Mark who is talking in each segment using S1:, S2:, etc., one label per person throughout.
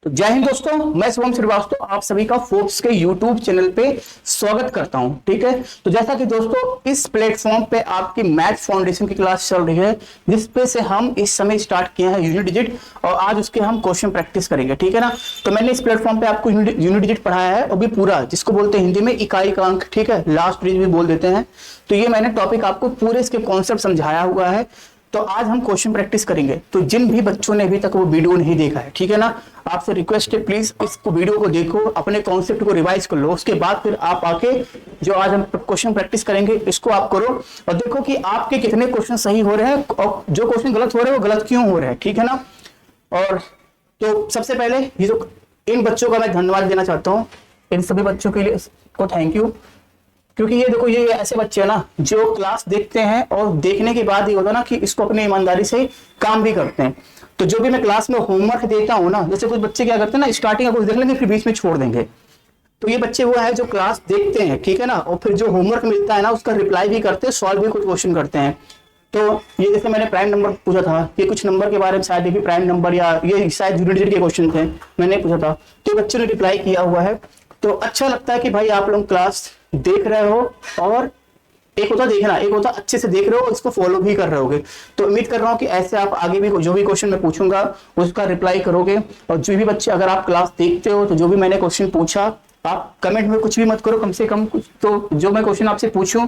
S1: तो जय हिंद दोस्तों, मैं शुभम श्रीवास्तव आप सभी का फोर्ब्स के यूट्यूब चैनल पे स्वागत करता हूं। ठीक है, तो जैसा कि दोस्तों इस प्लेटफॉर्म पे आपकी मैथ फाउंडेशन की क्लास चल रही है, जिसपे से हम इस समय स्टार्ट किए हैं यूनिट डिजिट, और आज उसके हम क्वेश्चन प्रैक्टिस करेंगे। ठीक है ना, तो मैंने इस प्लेटफॉर्म पे आपको यूनिट डिजिट पढ़ाया है, और भी पूरा, जिसको बोलते हैं हिंदी में इकाई का अंक। ठीक है, लास्ट डिजिट भी बोल देते हैं। तो ये मैंने टॉपिक आपको पूरे इसके कॉन्सेप्ट समझाया हुआ है। तो आज हम क्वेश्चन प्रैक्टिस करेंगे। तो जिन भी बच्चों ने अभी तक वो वीडियो नहीं देखा है, ठीक है ना, आपसे रिक्वेस्ट है प्लीज इसको वीडियो को देखो, अपने कॉन्सेप्ट को रिवाइज कर लो। उसके बाद फिर आप आके जो आज हम क्वेश्चन प्रैक्टिस करेंगे इसको आप करो, और देखो कि आपके कितने क्वेश्चन सही हो रहे हैं और जो क्वेश्चन गलत हो रहे हैं वो गलत क्यों हो रहे हैं। ठीक है ना। और तो सबसे पहले ये जो इन बच्चों का मैं धन्यवाद देना चाहता हूँ, इन सभी बच्चों के लिए को थैंक यू। क्योंकि ये देखो, ये ऐसे बच्चे हैं ना जो क्लास देखते हैं, और देखने के बाद ये होता है ना कि इसको अपनी ईमानदारी से काम भी करते हैं। तो जो भी मैं क्लास में होमवर्क देता हूँ ना, जैसे कुछ बच्चे क्या करते हैं ना, स्टार्टिंग का कुछ देख लेंगे फिर बीच में छोड़ देंगे। तो ये बच्चे वो है जो क्लास देखते हैं, ठीक है ना, और फिर जो होमवर्क मिलता है ना उसका रिप्लाई भी करते हैं, सॉल्व भी कुछ क्वेश्चन करते हैं। तो ये जैसे मैंने प्राइम नंबर पूछा था, ये कुछ नंबर के बारे में, शायद ये भी प्राइम नंबर या ये शायद यूनिट डिजिट के क्वेश्चन थे, मैंने पूछा था, तो बच्चों ने रिप्लाई किया हुआ है। तो अच्छा लगता है कि भाई आप लोग क्लास देख रहे हो, और एक होता देखना, एक होता अच्छे से देख रहे हो और इसको फॉलो भी कर रहे होगे। तो उम्मीद कर रहा हूँ कि ऐसे आप आगे भी जो भी क्वेश्चन मैं पूछूंगा उसका रिप्लाई करोगे। और जो भी बच्चे अगर आप क्लास देखते हो तो जो भी मैंने क्वेश्चन पूछा, आप कमेंट में कुछ भी मत करो, कम से कम कुछ तो जो मैं क्वेश्चन आपसे पूछूं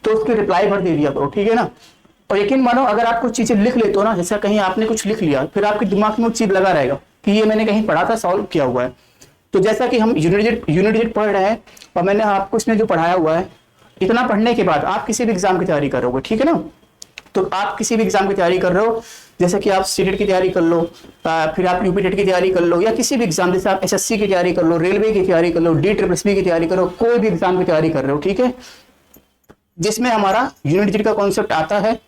S1: तो उसकी रिप्लाई भर दे दिया करो। ठीक है ना। और यकीन मानो, अगर आप कुछ चीजें लिख लेते हो ना, जैसा कहीं आपने कुछ लिख लिया, फिर आपके दिमाग में वो चीज लगा रहेगा कि ये मैंने कहीं पढ़ा था, सॉल्व किया हुआ है। तो जैसा कि हम यूनिट डिजिट पढ़ रहे हैं, और मैंने आपको इसमें जो पढ़ाया हुआ है, इतना पढ़ने के बाद आप किसी भी एग्जाम की तैयारी करोगे। ठीक है ना। तो आप किसी भी एग्जाम की तैयारी कर रहे हो, जैसे कि आप सीटेट की तैयारी कर लो, फिर आप यूपी टेट की तैयारी कर लो, या किसी भी एग्जाम, जैसे आप एसएससी की तैयारी कर लो, रेलवे की तैयारी कर लो, DSSB की तैयारी करो, कोई भी एग्जाम की तैयारी कर रहे हो, ठीक है, जिसमें हमारा यूनिट डिजिट का कॉन्सेप्ट आता है,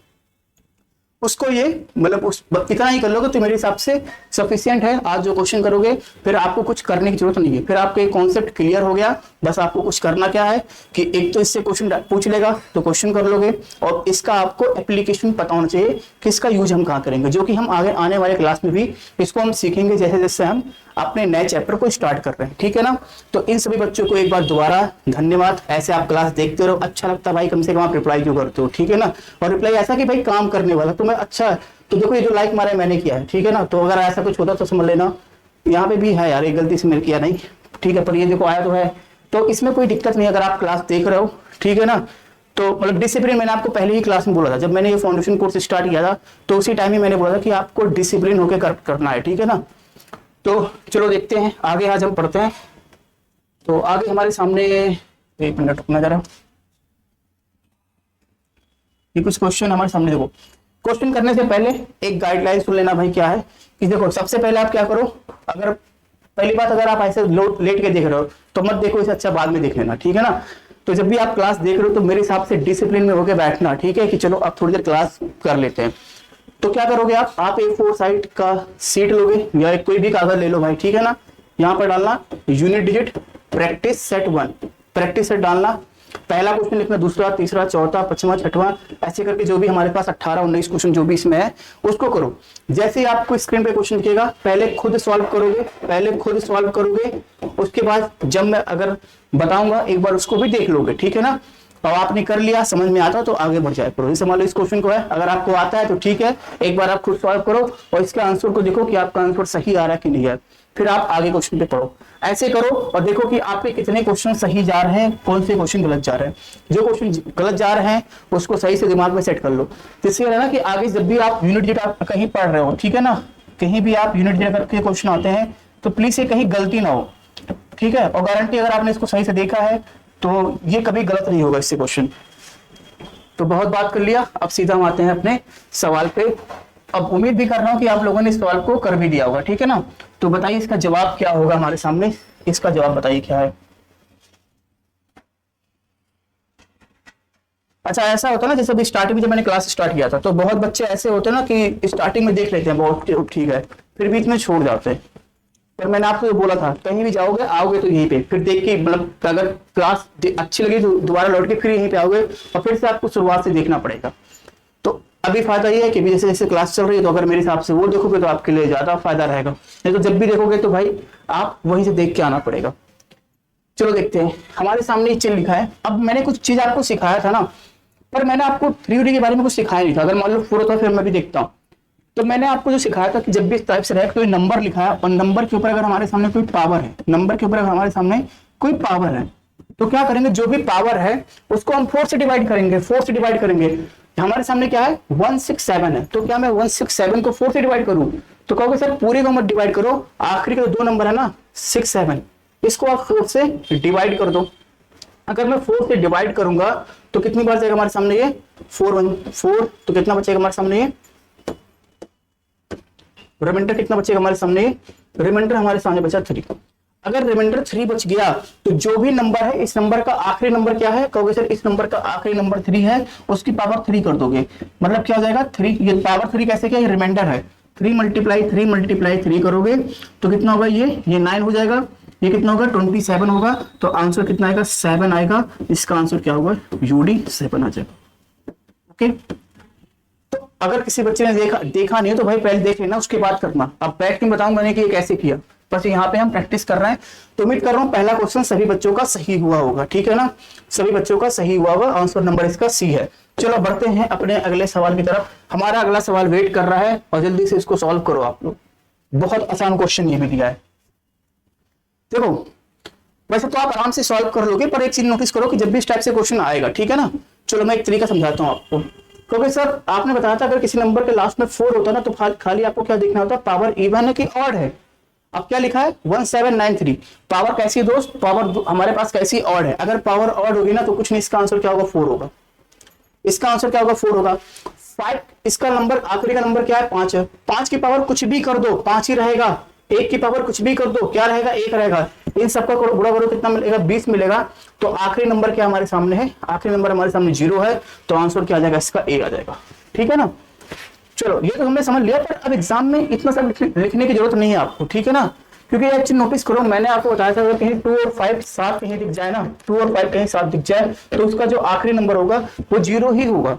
S1: उसको ये मतलब उस इतना ही कर लोगे तो मेरे हिसाब से सफिशिएंट है। आज जो क्वेश्चन करोगे फिर आपको कुछ करने की जरूरत नहीं है, फिर आपका कॉन्सेप्ट क्लियर हो गया। बस आपको कुछ करना क्या है कि एक तो इससे क्वेश्चन पूछ लेगा तो क्वेश्चन कर लोगे, और इसका आपको एप्लीकेशन पता होना चाहिए कि इसका यूज हम कहाँ करेंगे, जो कि हम आगे आने वाले क्लास में भी इसको हम सीखेंगे, जैसे जैसे हम अपने नए चैप्टर को स्टार्ट कर रहे हैं। ठीक है ना। तो इन सभी बच्चों को एक बार दोबारा धन्यवाद। ऐसे आप क्लास देखते रहो, अच्छा लगता है भाई, कम से कम आप रिप्लाई क्यों करते हो। ठीक है ना। और रिप्लाई ऐसा कि भाई काम करने वाला तुम्हें अच्छा है। तो देखो, ये जो लाइक मारा है मैंने किया है, ठीक है ना। तो अगर ऐसा कुछ होता तो समझ लेना यहाँ पे भी है यार, एक गलती से मैंने किया नहीं, ठीक है, पर ये देखो आया तो है, तो इसमें कोई दिक्कत नहीं अगर आप क्लास देख रहे हो। ठीक है ना। तो मतलब डिसिप्लिन मैंने आपको पहले ही क्लास में बोला था, जब मैंने ये फाउंडेशन कोर्स स्टार्ट किया था, तो उसी टाइम ही मैंने बोला था कि आपको डिसिप्लिन होकर करना है। ठीक है ना। तो चलो देखते हैं आगे, आज हम पढ़ते हैं। तो आगे हमारे सामने, एक मिनट रुकना जरा, ये कुछ क्वेश्चन हमारे सामने। देखो, क्वेश्चन करने से पहले एक गाइडलाइन सुन लेना भाई, क्या है कि देखो, सबसे पहले आप क्या करो, अगर पहली बात, अगर आप ऐसे लेट के देख रहे हो तो मत देखो इसे, अच्छा बाद में देख लेना। ठीक है ना। तो जब भी आप क्लास देख रहे हो तो मेरे हिसाब से डिसिप्लिन में होकर बैठना, ठीक है, कि चलो अब थोड़ी देर क्लास कर लेते हैं। तो क्या करोगे आप A4 साइज का सीट लोगे, या कोई भी कागज ले लो भाई, ठीक है ना। यहाँ पर डालना unit digit practice set 1, practice set डालना, पहला क्वेश्चन लिखना, दूसरा, तीसरा, चौथा, पांचवा, छठवां, ऐसे करके जो भी हमारे पास 18-19 क्वेश्चन जो भी इसमें है उसको करो। जैसे ही आपको स्क्रीन पे क्वेश्चन दिखेगा, पहले खुद सॉल्व करोगे, उसके बाद जब मैं अगर बताऊंगा एक बार उसको भी देख लोगे। ठीक है ना। और आपने कर लिया, समझ में आता तो आगे बढ़ जाए करो। जैसे मान लो इस क्वेश्चन को है, अगर आपको आता है तो ठीक है, एक बार आप खुद सॉल्व करो और इसके आंसर को देखो कि आपका आंसर सही आ रहा है कि नहीं है, फिर आप आगे क्वेश्चन पे पढ़ो। ऐसे करो और देखो कि आपके कितने क्वेश्चन सही जा रहे हैं, कौन से क्वेश्चन गलत जा रहे हैं। जो क्वेश्चन गलत जा रहे हैं उसको सही से दिमाग में सेट कर लो, जिससे है ना कि आगे जब भी आप यूनिट डिजिट आप कहीं पढ़ रहे हो, ठीक है ना, कहीं भी आप यूनिट डिजिट करके क्वेश्चन आते हैं तो प्लीज ये कहीं गलती ना हो। ठीक है। और गारंटी, अगर आपने इसको सही से देखा है तो ये कभी गलत नहीं होगा इससे क्वेश्चन। तो बहुत बात कर लिया, अब सीधा हम आते हैं अपने सवाल पे। अब उम्मीद भी कर रहा हूं कि आप लोगों ने इस सवाल को कर भी दिया होगा। ठीक है ना। तो बताइए इसका जवाब क्या होगा हमारे सामने, इसका जवाब बताइए क्या है। अच्छा, ऐसा होता है ना, जैसे अभी स्टार्टिंग में जब मैंने क्लास स्टार्ट किया था तो बहुत बच्चे ऐसे होते हैं ना कि स्टार्टिंग में देख लेते हैं बहुत ठीक है, फिर बीच में छोड़ जाते हैं। पर मैंने आपको बोला था, कहीं भी जाओगे आओगे तो यहीं पे फिर देख के, मतलब अगर क्लास अच्छी लगी तो दोबारा लौट के फिर यहीं पे आओगे, और फिर से आपको शुरुआत से देखना पड़ेगा। तो अभी फायदा ये है कि जैसे जैसे क्लास चल रही है तो अगर मेरे हिसाब से वो देखोगे तो आपके लिए ज्यादा फायदा रहेगा, नहीं तो जब भी देखोगे तो भाई आप वहीं से देख के आना पड़ेगा। चलो देखते हैं, हमारे सामने ये चीज लिखा है। अब मैंने कुछ चीज आपको सिखाया था ना, पर मैंने आपको 3D के बारे में कुछ सिखाया नहीं था। अगर मान लो 4 होता फिर मैं भी देखता हूँ। तो मैंने आपको जो सिखाया था कि जब भी इस टाइप से रहे तो नंबर लिखा है और नंबर के ऊपर अगर हमारे सामने कोई पावर है, नंबर के ऊपर अगर हमारे सामने कोई पावर है तो क्या करेंगे, जो भी पावर है उसको हम 4 से डिवाइड करेंगे। 4 से डिवाइड करेंगे, हमारे सामने क्या है 167 है, तो क्या मैं 167 को 4 से डिवाइड करूं? तो कहोगे सर पूरे को मत डिवाइड करो, आखिरी के 2 नंबर है ना 6 7, इसको आप 4 से डिवाइड कर दो। अगर मैं 4 से डिवाइड करूंगा तो कितनी बार जाएगा हमारे सामने ये 4, तो कितना बचेगा हमारे सामने ये रिमाइंडर, कितना बचेगा हमारे सामने ये रिमाइंडर हमारे सामने बचा 3। अगर रिमाइंडर 3 बच गया तो जो भी नंबर है इस नंबर का आखिरी नंबर क्या है, कहोगे सर इस नंबर का आखिरी नंबर 3 है, उसकी पावर 3 कर दोगे। मतलब क्या हो जाएगा 3, ये पावर 3 कैसे, क्या ये रिमाइंडर है, 3 मल्टीप्लाई 3 करोगे तो कितना होगा, ये 9 हो जाएगा, ये कितना होगा 27 होगा। तो आंसर कितना आएगा 7 आएगा। इसका आंसर क्या होगा यूडी 7 आ जाएगा। ओके, तो अगर किसी बच्चे ने देखा नहीं है तो भाई पहले देख लेना उसके बाद करना। अब बैठ के बताऊंगा मैंने कि ये कैसे किया, बस यहाँ पे हम प्रैक्टिस कर रहे हैं। तो उम्मीद कर रहा हूँ पहला क्वेश्चन सभी बच्चों का सही हुआ होगा, ठीक है ना, सभी बच्चों का सही हुआ होगा। आंसर नंबर इसका सी है। चलो बढ़ते हैं अपने अगले सवाल की तरफ। हमारा अगला सवाल वेट कर रहा है और जल्दी से इसको सॉल्व करो आप लोग। बहुत आसान क्वेश्चन ये भी दिया है, देखो वैसे तो आप आराम से सॉल्व कर लोगे, पर एक चीज नोटिस करो कि जब भी इस टाइप से क्वेश्चन आएगा, ठीक है ना, चलो मैं एक तरीका समझाता हूँ आपको। क्योंकि सर आपने बताया था अगर किसी नंबर के लास्ट में 4 होता ना तो खाली आपको क्या देखना होता है, पावर इवन है कि ऑड है। अब क्या लिखा है 1793, पावर कैसी है दोस्त, पावर हमारे पास कैसी ऑड है। अगर पावर ऑड होगी ना तो कुछ नहीं, इसका आंसर क्या होगा 4 होगा। इसका आंसर क्या होगा 4 होगा। 5, इसका नंबर आखिरी का नंबर क्या है 5 है। 5 की पावर कुछ भी कर दो 5 ही रहेगा। 1 की पावर कुछ भी कर दो क्या रहेगा 1 रहेगा। इन सबका गुणा करो कितना मिलेगा 20 मिलेगा। तो आखिरी नंबर क्या हमारे सामने है, आखिरी नंबर हमारे सामने 0 है। तो आंसर क्या आ जाएगा इसका A आ जाएगा, ठीक है ना। चलो ये तो हमने समझ लिया, पर अब एग्जाम में इतना सब लिखने की जरूरत नहीं है आपको, ठीक है ना। क्योंकि एक चीज नोटिस करो, मैंने आपको बताया था अगर कहीं 2 और 5 साथ कहीं दिख जाए ना, 2 और 5 कहीं साथ दिख जाए तो उसका जो आखिरी नंबर होगा वो 0 ही होगा।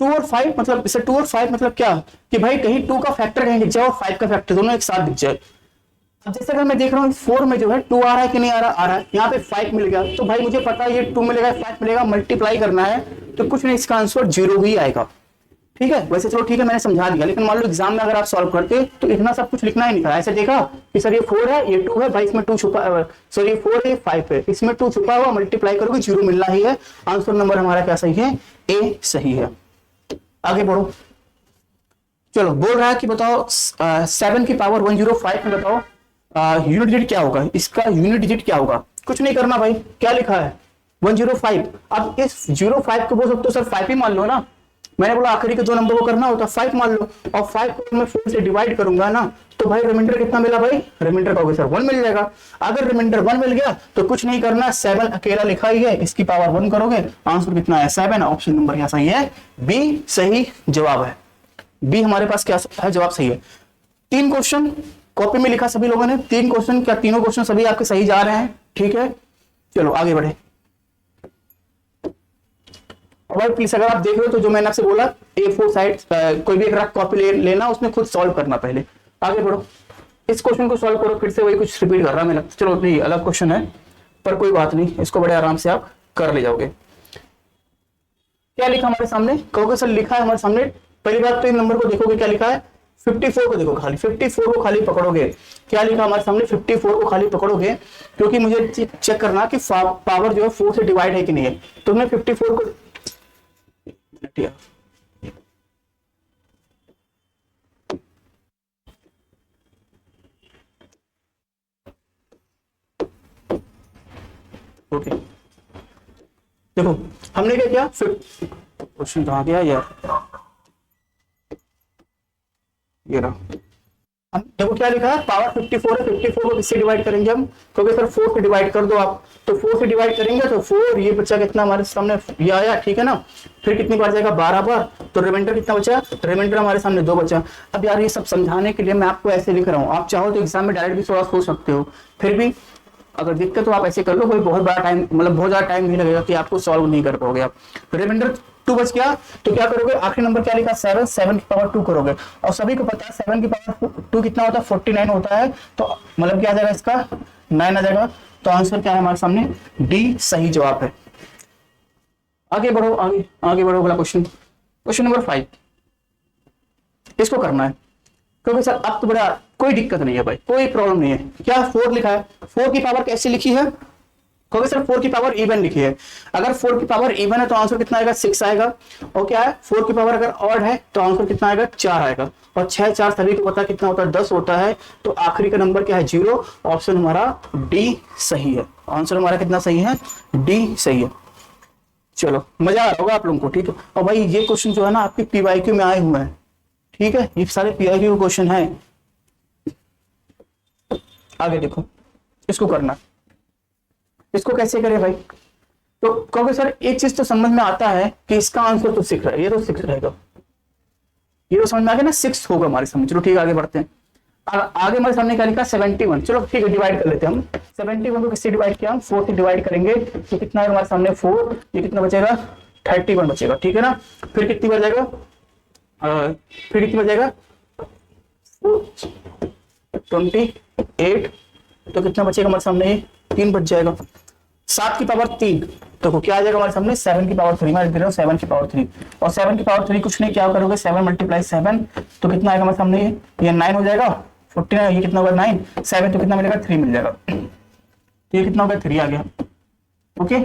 S1: 2 और 5 मतलब इसे 2 और 5 मतलब क्या कि भाई कहीं 2 का फैक्टर कहीं दिख जाए और 5 का फैक्टर दोनों एक साथ दिख जाए। अब जैसे अगर मैं देख रहा हूँ 4 में जो है 2 आ रहा है कि नहीं आ रहा, आ रहा है। यहाँ पे 5 मिल गया तो भाई मुझे पता है ये 2 मिलेगा 5 मिलेगा, मल्टीप्लाई करना है तो कुछ नहीं, इसका आंसर 0 ही आएगा, ठीक है। वैसे चलो ठीक है मैंने समझा दिया, लेकिन मान लो एग्जाम में अगर आप सॉल्व करते तो इतना सब कुछ लिखना ही नहीं था। ऐसे देखा कि सर ये 4 है ये 2 है, भाई इसमें 2 छुपा, सॉरी ये 4 है ये 5 है, इसमें 2 छुपा हुआ, मल्टीप्लाई करोगे 0 मिलना ही है। आंसर नंबर हमारा क्या सही है, A सही है। आगे बढ़ो। चलो बोल रहा है कि बताओ 7 की पावर 105 में बताओ यूनिट डिजिट क्या होगा। इसका यूनिट डिजिट क्या होगा, कुछ नहीं करना भाई, क्या लिखा है 105। अब इस 05 को बोल सकते हो सर 5 ही मान लो ना, मैंने बोला आखिरी के 2 नंबर को करना होता 5 मान लो, और 5 को मैं 4 से डिवाइड करूंगा ना तो भाई रिमाइंडर कितना मिला, भाई रिमाइंडर का होगा सर 1 मिल जाएगा। अगर रिमाइंडर 1 मिल गया तो कुछ नहीं करना, 7 अकेला लिखा ही है, इसकी पावर 1 करोगे आंसर कितना है 7। ऑप्शन नंबर क्या सही है, B सही जवाब है। B हमारे पास क्या है जवाब सही है। 3 क्वेश्चन कॉपी में लिखा सभी लोगों ने, 3 क्वेश्चन, क्या तीनों क्वेश्चन सभी आपके सही जा रहे हैं, ठीक है। चलो आगे बढ़े। और भाई प्लीज अगर आप देख रहे हो तो जो मैंने आपसे बोला A4 साइड कोई भी एक कॉपी लेना, उसमें खुद सॉल्व करना पहले। आगे बढ़ो, इस क्वेश्चन को सॉल्व करो, फिर से वही कुछ रिपीट कर रहा है मैंने, चलो नहीं अलग क्वेश्चन है पर कोई बात नहीं, इसको बड़े आराम से आप कर ले जाओगे। क्या लिखा हमारे सामने, कहोगे सर लिखा है हमारे सामने, पहली बात तो इन नंबर को देखोगे क्या लिखा है 54 को देखो, खाली 54 को खाली पकड़ोगे। क्या लिखा हमारे सामने 54 को खाली पकड़ोगे, क्योंकि मुझे चेक करना कि पावर जो है 4 से डिवाइड है कि नहीं है। तो मैं 54 को ओके देखो हमने क्या किया, क्वेश्चन कहाँ गया यार, ये रहा। हम देखो क्या लिखा है पावर 54 है, 54 को किससे डिवाइड करेंगे हम, क्योंकि सर 4 से डिवाइड कर दो आप, तो 4 से डिवाइड करेंगे तो 4 ये बच्चा कितना हमारे सामने ये आया, ठीक है ना। फिर कितनी बार जाएगा 12 बार, तो रिमाइंडर कितना बचा, रिमाइंडर हमारे सामने 2 बचा। अब यार ये सब समझाने के लिए मैं आपको ऐसे लिख रहा हूँ, आप चाहो तो एग्जाम में डायरेक्ट भी थोड़ा सोच सकते हो, फिर भी अगर दिक्कत तो आप ऐसे कर लो, कोई बहुत बड़ा टाइम मतलब बहुत ज्यादा टाइम नहीं लगेगा कि आपको सॉल्व नहीं कर पाओगे आप। रिमाइंडर 2 बच गया तो क्या करोगे, आखिरी नंबर क्या लिखा 7, 7 की पावर 2 करोगे, और सभी को पता है 7 की पावर 2 कितना होता है 49 होता है, तो मतलब क्या आ जाएगा इसका 9 आ जाएगा। तो आंसर क्या है हमारे सामने, डी सही जवाब है। आगे बढ़ो, आगे बढ़ो, अगला क्वेश्चन, क्वेश्चन नंबर 5 इसको करना है, क्योंकि सर अब तो बड़ा कोई दिक्कत नहीं है भाई, कोई प्रॉब्लम नहीं है। क्या 4 लिखा है, 4 की पावर कैसे लिखी है, क्योंकि सर 4 की पावर इवन लिखी है, अगर 4 की पावर इवन है तो आंसर कितना आएगा 6 आएगा, और क्या है 4 की पावर अगर ऑड है तो आंसर कितना आएगा 4 आएगा, और 6 4 सभी को पता कितना होता है 10 होता है, तो आखिरी का नंबर क्या है 0, ऑप्शन हमारा डी सही है, आंसर हमारा कितना सही है, डी सही है। चलो मजा आ रहा होगा आप लोगों को, ठीक है। और भाई ये क्वेश्चन जो है ना आपके पीवाईक्यू में आए हुए हैं, ठीक है, ये सारे पीवाईक्यू क्वेश्चन है। आगे देखो, इसको करना, इसको कैसे करें भाई, तो क्योंकि सर एक चीज तो समझ में आता है कि इसका आंसर तो 6 है, ये तो 6 रहेगा, ये तो समझ में आ गया ना, 6 होगा हमारे सामने। चलो ठीक है आगे बढ़ते हैं, आगे हमारे सामने क्या लिखा 71, चलो ठीक है डिवाइड कर लेते हैं हम, 71 को किससे डिवाइड किया हम 4 से डिवाइड करेंगे तो कितना है हमारे सामने 4, ये कितना बचेगा 31 बचेगा, ठीक है ना। फिर कितनी बार जाएगा, फिर कितनी बार जाएगा 28, तो कितना बचेगा हमारे सामने 3 बच जाएगा। 7 की पावर 3 तो क्या आ जाएगा हमारे सामने 7 की पावर 3, मैं दे रहा हूँ 7 की पावर 3, और 7 की पावर 3 कुछ नहीं, क्या करोगे 7 × 7 तो कितना आएगा हमारे सामने, ये 9 हो जाएगा, 49 ये कितना होगा 9, 7 तो कितना मिलेगा 3 मिल जाएगा, तो ये कितना होगा 3 आ गया, ओके।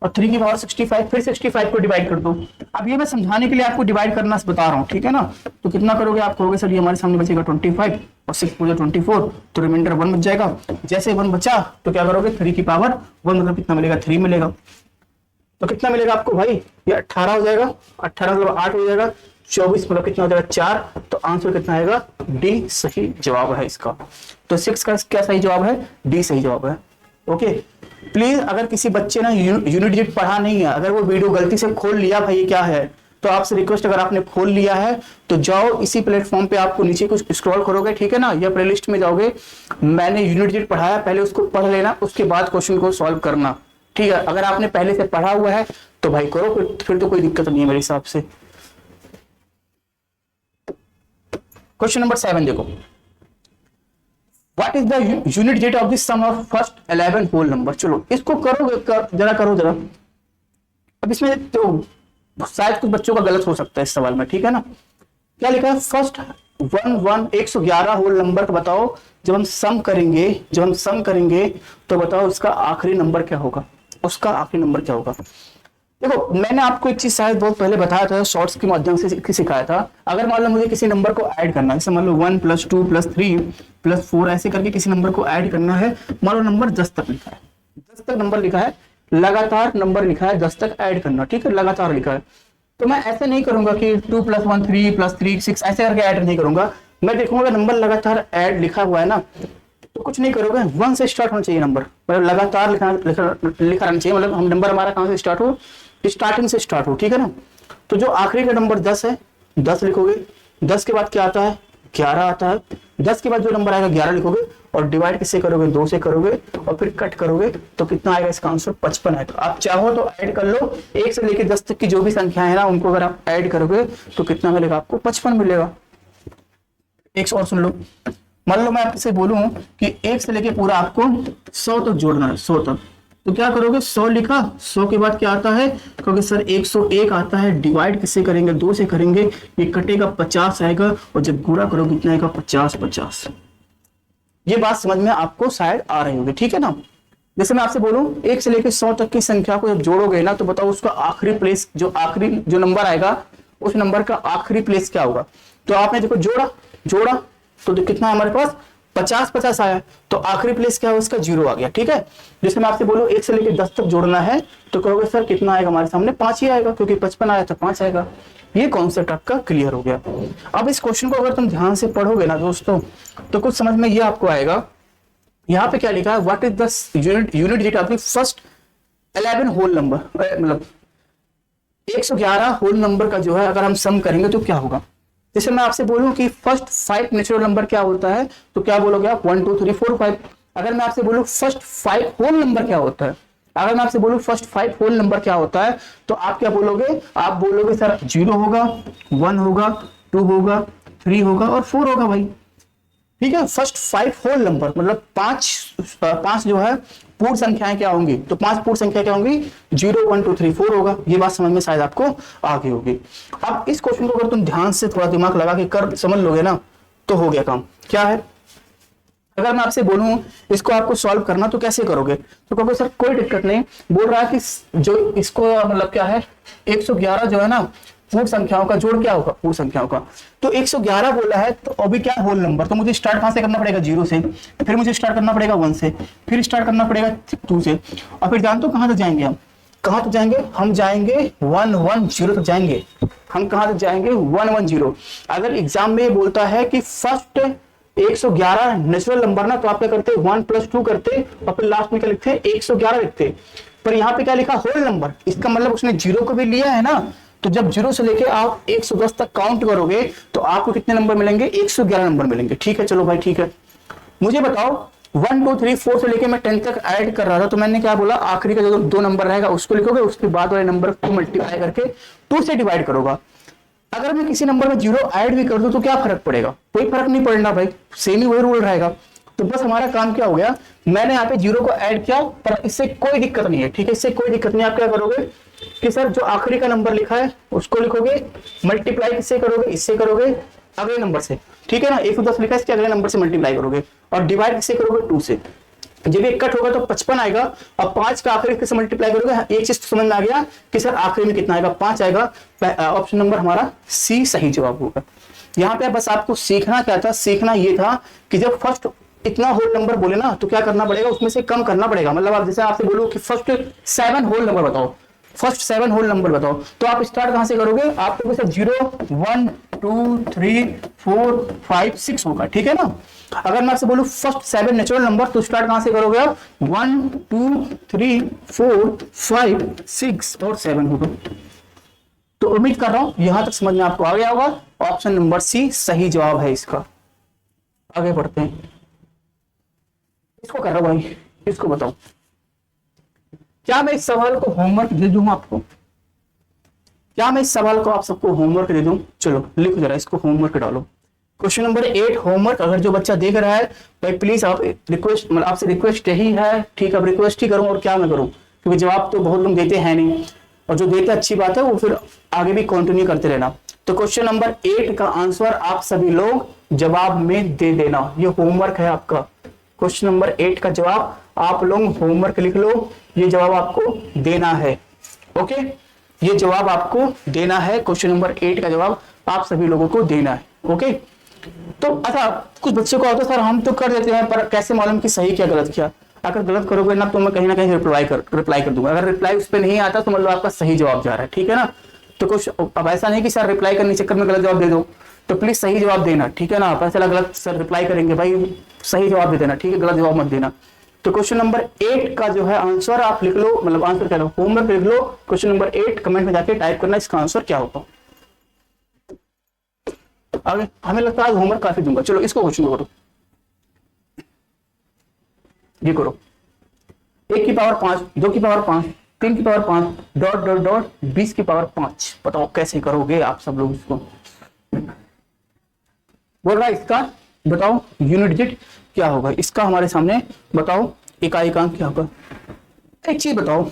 S1: और 3 की पावर 65, फिर 65 को डिवाइड कर दो। अब ये मैं समझाने के लिए आपको डिवाइड करना बता रहा हूँ, ठीक है ना। तो कितना करोगे आप कहोगे सर ये हमारे सामने बचेगा 25 और 6 पूजा 24, तो रिमाइंडर 1 बच जाएगा। जैसे 1 बचा तो क्या करोगे 3 की पावर 1 मतलब कितना मिलेगा 3 मिलेगा, तो कितना मिलेगा आपको भाई, ये 18 हो जाएगा, 18 मतलब 8 हो जाएगा, 24 मतलब कितना हो जाएगा 4, तो आंसर कितना आएगा डी सही जवाब है इसका। तो 6 का क्या सही जवाब है, डी सही जवाब है, ओके। प्लीज अगर किसी बच्चे ने यूनिट डिजिट पढ़ा नहीं है, अगर वो वीडियो गलती से खोल लिया भाई ये क्या है, तो आपसे रिक्वेस्ट अगर आपने खोल लिया है तो जाओ इसी प्लेटफॉर्म पे, आपको नीचे कुछ स्क्रॉल करोगे, ठीक है ना, या प्लेलिस्ट में जाओगे, मैंने यूनिट डिजिट पढ़ाया पहले उसको पढ़ लेना, उसके बाद क्वेश्चन को सॉल्व करना, ठीक है। अगर आपने पहले से पढ़ा हुआ है तो भाई करो, फिर तो कोई दिक्कत नहीं है मेरे हिसाब से। क्वेश्चन नंबर 7 देखो, what is the unit digit of the sum of first 11 whole number. चलो इसको करोगे, जरा करो जरा। अब इसमें तो शायद कुछ बच्चों का गलत हो सकता है इस सवाल में, ठीक है ना। क्या लिखा है, फर्स्ट 111 होल नंबर का बताओ, जब हम सम करेंगे तो बताओ उसका आखिरी नंबर क्या होगा, उसका आखिरी नंबर क्या होगा। देखो मैंने आपको एक चीज शायद बहुत पहले बताया था, शॉर्ट्स के माध्यम से सिखाया था। अगर मान लो मुझे किसी नंबर को ऐड करना है, जैसे मान लो 1 + 2 + 3 + 4 ऐसे करके किसी नंबर को ऐड करना है, मान लो नंबर 10 तक लिखा है, 10 तक नंबर लिखा है, लगातार नंबर लिखा है 10 तक ऐड करना, ठीक है, लगातार लिखा है। तो मैं ऐसे नहीं करूंगा कि 2 + 1 3 + 3 6 ऐसे करके ऐड नहीं करूंगा, मैं देखूंगा नंबर लगातार ऐड लिखा हुआ है ना, तो कुछ नहीं करोगे, 1 से स्टार्ट होना चाहिए नंबर, मतलब लगातार लिखा रहना चाहिए, मतलब हम नंबर हमारा कहां से स्टार्ट हो, स्टार्टिंग से स्टार्ट हो, ठीक है ना। तो जो आखिरी का नंबर 10 है 10 लिखोगे, 10 के बाद क्या आता है 11 आता है, 10 के बाद जो नंबर आएगा 11 लिखोगे, और डिवाइड किससे करोगे 2 से करोगे, और फिर कट करोगे तो कितना आएगा, इसका आंसर 55 आएगा। आप चाहो तो ऐड कर लो, 1 से लेकर 10 तक की जो भी संख्या है ना, उनको अगर आप ऐड करोगे तो कितना मिलेगा आपको 55 मिलेगा। एक और सुन लो, मान लो मैं आपसे बोलूं कि 1 से लेके पूरा आपको 100 तक जोड़ना है, 100 तक, तो क्या करोगे 100 लिखा, 100 के बाद क्या आता है, क्योंकि सर 101 आता है, डिवाइड किससे करेंगे 2 से करेंगे, ये कटेगा 50 आएगा, और जब गुणा करोगे कितना आएगा 50 50। ये बात समझ में आपको शायद आ रही होगी, ठीक है ना। जैसे मैं आपसे बोलूं 1 से लेकर 100 तक की संख्या को जब जोड़ोगे ना, तो बताओ उसका आखिरी प्लेस, आखिरी जो नंबर आएगा उस नंबर का आखिरी प्लेस क्या होगा। तो आपने देखो जोड़ा तो कितना है हमारे पास 50 50 आया, तो आखिरी प्लेस क्या है उसका 0 आ गया, ठीक है। जैसे मैं आपसे बोलूं 1 से लेकर 10 तक जोड़ना है, तो कहोगे सर कितना आएगा हमारे सामने 5 ही आएगा, क्योंकि 55 आया था 5 आएगा। ये कॉन्सेप्ट आपका क्लियर हो गया। अब इस क्वेश्चन को अगर तुम ध्यान से पढ़ोगे ना दोस्तों, तो कुछ समझ में ये आपको आएगा। यहाँ पे क्या लिखा है, what is the unit digit of the first 11 whole number, मतलब 111 होल नंबर का जो है अगर हम सम करेंगे तो क्या होगा। जैसे मैं आपसे बोलूं कि फर्स्ट 5 नेचुरल नंबर क्या होता है, तो क्या बोलोगे आप 1 2 3 4 5। अगर मैं आपसे बोलूं फर्स्ट 5 होल नंबर क्या होता है, अगर मैं आपसे बोलूं फर्स्ट 5 होल नंबर क्या होता है, तो आप क्या बोलोगे, आप बोलोगे सर 0 होगा, 1 होगा, 2 होगा, 3 होगा और 4 होगा भाई। ठीक है, फर्स्ट 5 होल नंबर मतलब पांच जो है पूर्ण संख्याएं क्या होंगी, तो 5 पूर्ण संख्या क्या होंगी, 0 1 2 3 4 होगा। ये बात समझ में शायद आपको आ गई होगी। अब इस क्वेश्चन को अगर तुम ध्यान से थोड़ा दिमाग लगा के कर समझ लोगे ना, तो हो गया काम। क्या है, अगर मैं आपसे बोलूं इसको आपको सॉल्व करना तो कैसे करोगे, तो कहोगे सर कोई दिक्कत नहीं, बोल रहा है कि जो इसको मतलब क्या है 111 जो है ना पूर्ण संख्याओं का जोड़ क्या होगा, पूर्ण संख्याओं का, तो 111 बोला है, तो अभी क्या होल नंबर, तो मुझे स्टार्ट कहां से करना पड़ेगा, 0 से, फिर मुझे स्टार्ट करना पड़ेगा 1 से, फिर स्टार्ट करना पड़ेगा 2 से, और फिर जानते हो कहां तक जाएंगे हम, कहां तक जाएंगे, हम जाएंगे 110 तक जाएंगे, हम कहां तक जाएंगे 110। अगर एग्जाम में बोलता है कि फर्स्ट 111 नेचुरल नंबर ना, तो आप क्या करते 1 + 2 करते और फिर लास्ट में क्या लिखते 111 लिखते, पर यहाँ पे क्या लिखा होल नंबर, इसका मतलब उसने 0 को भी लिया है ना, तो जब 0 से लेके आप 110 तक काउंट करोगे तो आपको कितने नंबर मिलेंगे, 111 नंबर मिलेंगे। ठीक है, चलो भाई ठीक है, मुझे बताओ 1 2 3 4 से लेके मैं 10 तक ऐड कर रहा था, तो मैंने क्या बोला, आखिरी का जो 2 नंबर रहेगा उसको लिखोगे, उसके बाद वाले नंबर को मल्टीप्लाई करके 2 से डिवाइड करोगा। अगर मैं किसी नंबर में 0 ऐड भी कर दूं तो क्या फर्क पड़ेगा, कोई फर्क नहीं पड़ना भाई, सेम ही वही रूल रहेगा। तो बस हमारा काम क्या हो गया, मैंने यहाँ पे 0 को ऐड किया, पर इससे कोई दिक्कत नहीं है। ठीक है, इससे कोई दिक्कत नहीं। आप क्या करोगे कि सर जो आखिरी का नंबर लिखा है उसको लिखोगे, मल्टीप्लाई किससे करोगे, इससे करोगे अगले नंबर से। ठीक है ना, 110 लिखा है, इसके अगले नंबर से मल्टीप्लाई करोगे, और डिवाइड किससे करोगे, 2 से। जब एक कट होगा तो 55 आएगा, और 5 का आखिरी से मल्टीप्लाई करोगे, एक चीज तो समझ में आ गया कि सर आखिरी में कितना आएगा, 5 आएगा। ऑप्शन नंबर हमारा सी सही जवाब होगा। यहाँ पे बस आपको सीखना क्या था, सीखना ये था कि जब फर्स्ट इतना होल नंबर बोले ना, तो क्या करना पड़ेगा, उसमें से कम करना पड़ेगा। मतलब आप जैसे आपसे बोलो कि फर्स्ट 7 होल नंबर बताओ, फर्स्ट 7 होल नंबर बताओ, तो आप स्टार्ट कहां से करोगे, आपको 0 1 2 3 4 5 6 होगा। ठीक है ना, अगर मैं आपसे बोलूं फर्स्ट 7 नेचुरल नंबर, तो स्टार्ट कहां से करोगे आप, 1 2 3 4 5 6 और 7 होगा। तो उम्मीद कर रहा हूं यहां तक समझ में आपको आ गया होगा। ऑप्शन नंबर सी सही जवाब है इसका। आगे बढ़ते हैं, इसको कर रहा हूं भाई, इसको बताओ, क्या मैं इस सवाल को होमवर्क दे दूं आपको, क्या मैं इस सवाल को आप सबको होमवर्क दे दूं, चलो लिखो जरा इसको, होमवर्क डालो। क्वेश्चन नंबर 8 होमवर्क, अगर जो बच्चा देख रहा है भाई प्लीज आप रिक्वेस्ट, मतलब आपसे रिक्वेस्ट यही है, ठीक है, अब रिक्वेस्ट ही करूं और क्या मैं करूं, क्योंकि जवाब तो बहुत लोग देते हैं नहीं, और जो देते अच्छी बात है, वो फिर आगे भी कंटिन्यू करते रहना। तो क्वेश्चन नंबर 8 का आंसर आप सभी लोग जवाब में दे देना, ये होमवर्क है आपका। क्वेश्चन नंबर 8 का जवाब आप लोग होमवर्क लिख लो, ये जवाब आपको देना है। ओके, ये जवाब आपको देना है, क्वेश्चन नंबर 8 का जवाब आप सभी लोगों को देना है। ओके, तो अच्छा कुछ बच्चों को होता है सर हम तो कर देते हैं, पर कैसे मालूम कि सही क्या गलत किया। अगर गलत करोगे ना तो मैं कहीं ना कहीं रिप्लाई कर दूंगा, अगर रिप्लाई उस पर नहीं आता तो मतलब आपका सही जवाब जा रहा है। ठीक है ना, तो कुछ अब ऐसा नहीं कि सर रिप्लाई करने के चक्कर में गलत जवाब दे दो, तो प्लीज सही जवाब देना। ठीक है ना, पता चला गलत सर रिप्लाई करेंगे, भाई सही जवाब दे देना। ठीक है, गलत जवाब मत देना। तो क्वेश्चन नंबर 8 का जो है आंसर आप लिख लो, मतलब आंसर क्या, होमवर्क लिख लो, क्वेश्चन नंबर 8 कमेंट में जाके टाइप करना इसका आंसर क्या होगा। आगे हमें लगता है आज होमवर्क काफी दूंगा, चलो इसको क्वेश्चन करो, ये करो, 1 की पावर 5, 2 की पावर 5, 3 की पावर 5, डॉट डॉट डॉट 20 की पावर 5। बताओ कैसे करोगे आप सब लोग इसको, बोल रहा है इसका बताओ यूनिट डिजिट क्या होगा, इसका हमारे सामने बताओ इकाई अंक क्या होगा। एक चीज बताओ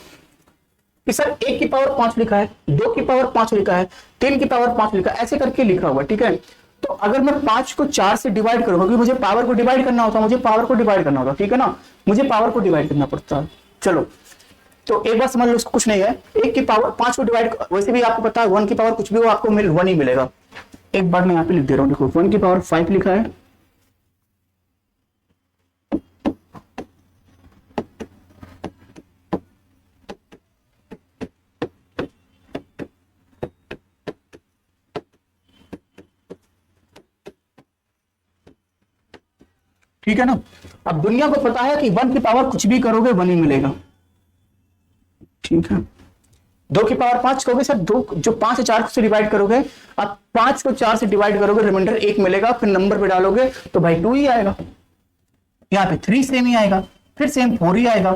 S1: कि सर 1 की पावर 5 लिखा है, 2 की पावर 5 लिखा है, 3 की पावर 5 लिखा है, ऐसे करके लिखा हुआ। ठीक है, तो अगर मैं 5 को 4 से डिवाइड करूंगा, क्योंकि मुझे पावर को डिवाइड करना होता, मुझे पावर को डिवाइड करना होता। ठीक है ना, मुझे पावर को डिवाइड करना पड़ता है। चलो तो एक बार समझ लो, उसको कुछ नहीं है, 1 की पावर 5 को डिवाइड, वैसे भी आपको पता है 1 की पावर कुछ भी हो आपको 1 ही मिलेगा। एक बार मैं यहाँ पे लिख दे रहा हूँ, देखो 1 की पावर 5 लिखा है, ठीक है ना। अब दुनिया को पता है कि 1 की पावर कुछ भी करोगे 1 ही मिलेगा। ठीक है, 2 की पावर 5 कहोगे सर, 2 जो 5 से 4 से डिवाइड करोगे, अब 5 को 4 से डिवाइड करोगे, रिमाइंडर 1 मिलेगा, फिर नंबर पे डालोगे तो भाई 2 ही आएगा, यहाँ पे 3 सेम ही आएगा, फिर सेम 4 ही आएगा,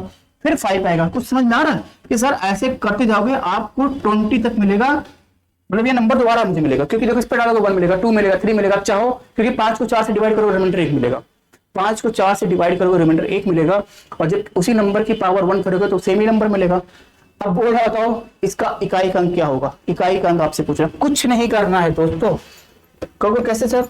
S1: फिर 5 आएगा। कुछ समझ में आ रहा है कि सर ऐसे करते जाओगे आपको 20 तक मिलेगा, मतलब ये नंबर दोबारा मुझे मिलेगा, क्योंकि देखो इस पे डालोगे 1 मिलेगा, 2 मिलेगा, 3 मिलेगा, आप चाहो क्योंकि 5 को 4 से डिवाइड करोगे रिमाइंडर 1 मिलेगा, 5 को 4 से डिवाइड करोगे रिमाइंडर 1 मिलेगा, और जब उसी नंबर की पावर 1 करोगे तो सेम ही नंबर मिलेगा। अब बोल रहा बताओ इसका इकाई का अंक क्या होगा, इकाई का अंक आपसे पूछ रहा है, कुछ नहीं करना है दोस्तों। कहोगे कैसे सर,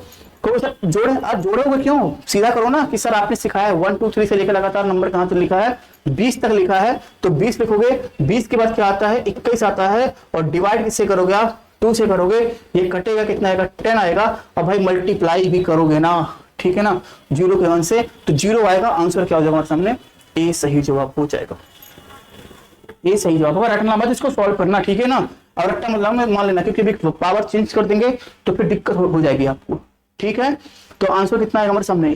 S1: कहोगे सर जोड़े, आप जोड़ोगे क्यों, सीधा करो ना कि सर आपने सिखाया 1 2 3 से लेकर लगातार नंबर कहां तक लिखा है, 20 तक लिखा है, तो 20 लिखोगे, 20 के बाद क्या आता है 21 आता है, और डिवाइड किससे करोगे आप 2 से करोगे, ये कटेगा कितना आएगा 10 आएगा, और भाई मल्टीप्लाई भी करोगे ना, ठीक है ना, 0 के 1 से तो 0 आएगा, आंसर क्या हो जाएगा हमारे सामने, ए सही जवाब हो जाएगा, ये सही जवाब होगा। रटना मत, इसको सॉल्व करना, ठीक है ना, और रट्टा मतलब में मान लेना, क्योंकि पावर चेंज कर देंगे तो फिर दिक्कत हो जाएगी आपको, ठीक है। तो आंसर कितना आएगा हमारे सामने,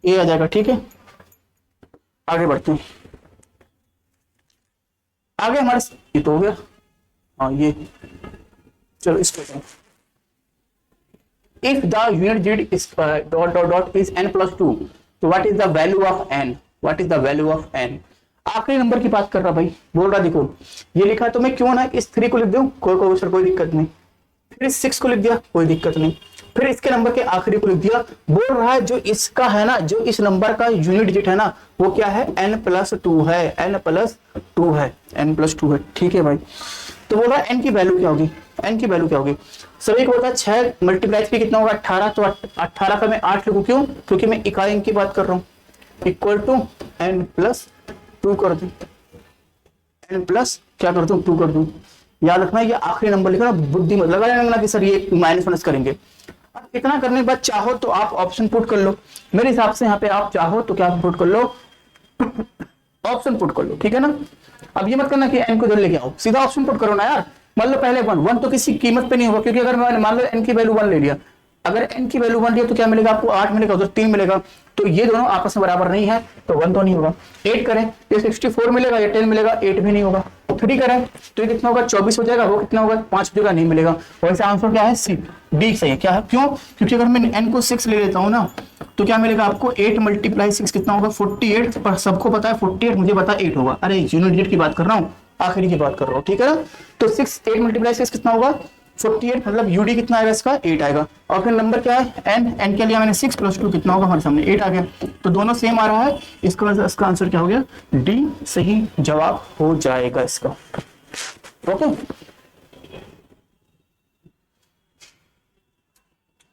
S1: ए आ जाएगा, ठीक है। आगे बढ़ते हैं, आगे हमारे ये तो हो गया, हाँ ये चलो इसको, if the unit digit is dot dot dot is n+2, तो what is the value of n, what is the value of n, आखिरी नंबर की बात कर रहा भाई, बोल रहा देखो ये लिखा है तो मैं क्यों ना इस 3 को लिख दूं, कोई दिक्कत नहीं, फिर इस 6 को लिख दिया कोई दिक्कत नहीं, फिर इसके नंबर के आखिरी को लिख दिया। बोल रहा है जो इसका है ना, जो इस नंबर का यूनिट डिजिट है ना वो क्या है n+2 है, n+2 है, n+2 है, ठीक है भाई। तो बोल रहा है n की वैल्यू क्या होगी, n की वैल्यू क्या होगी, सभी को पता है 6 मल्टीप्लाई पे कितना होगा 18, तो 18 का मैं 8 लिखूं, क्यों, क्योंकि मैं इकाई अंक की बात कर रहा हूं, इक्वल टू n+2 कर दूं, n प्लस क्या कर दूं 2 कर दूं। याद रखना ये आखिरी नंबर लिखना, बुद्धि मत लगाना कि सर ये माइनस करेंगे। अब इतना करने के बाद चाहो तो आप ऑप्शन पुट कर लो, मेरे हिसाब से यहाँ पे आप चाहो तो क्या पुट कर लो, ऑप्शन पुट कर लो, ठीक है ना। अब ये मत करना कि n को इधर लेके आओ, सीधा ऑप्शन पुट करो ना यार। मान लो पहले 1 तो किसी कीमत पे नहीं होगा, क्योंकि अगर मैंने मान लो n की वैल्यू 1 ले लिया, अगर n की वैल्यू 1 लिया तो क्या मिलेगा आपको 8 मिलेगा, उधर 3 मिलेगा, तो ये दोनों आपस में बराबर नहीं है तो 1 तो नहीं होगा। 8 करें ये 64 मिलेगा, ये 10 मिलेगा, 8 भी नहीं होगा। 3 करें तो ये कितना होगा 24 हो जाएगा, वो कितना होगा 5 हो जाएगा, नहीं मिलेगा। वैसे आंसर क्या है सी, डी सही है। क्या है, क्यों, क्योंकि अगर मैं n को 6 ले लेता हूँ ना तो क्या मिलेगा आपको 8 × 6 कितना होगा 48, पर सबको पता है 48, मुझे पता है 8 होगा। अरे यूनिट डिजिट की बात कर रहा हूँ, आखिरी की बात कर रहा हूँ, ठीक है ना। तो 8 × 6 कितना होगा 48, मतलब यूडी कितना आएगा इसका 8 आएगा। और फिर नंबर क्या है n के लिए मैंने 6 + 2 कितना होगा हमारे सामने 8 आ गया, तो दोनों सेम आ रहा है। इसका आंसर क्या हो गया, डी सही जवाब हो जाएगा इसका। ओके,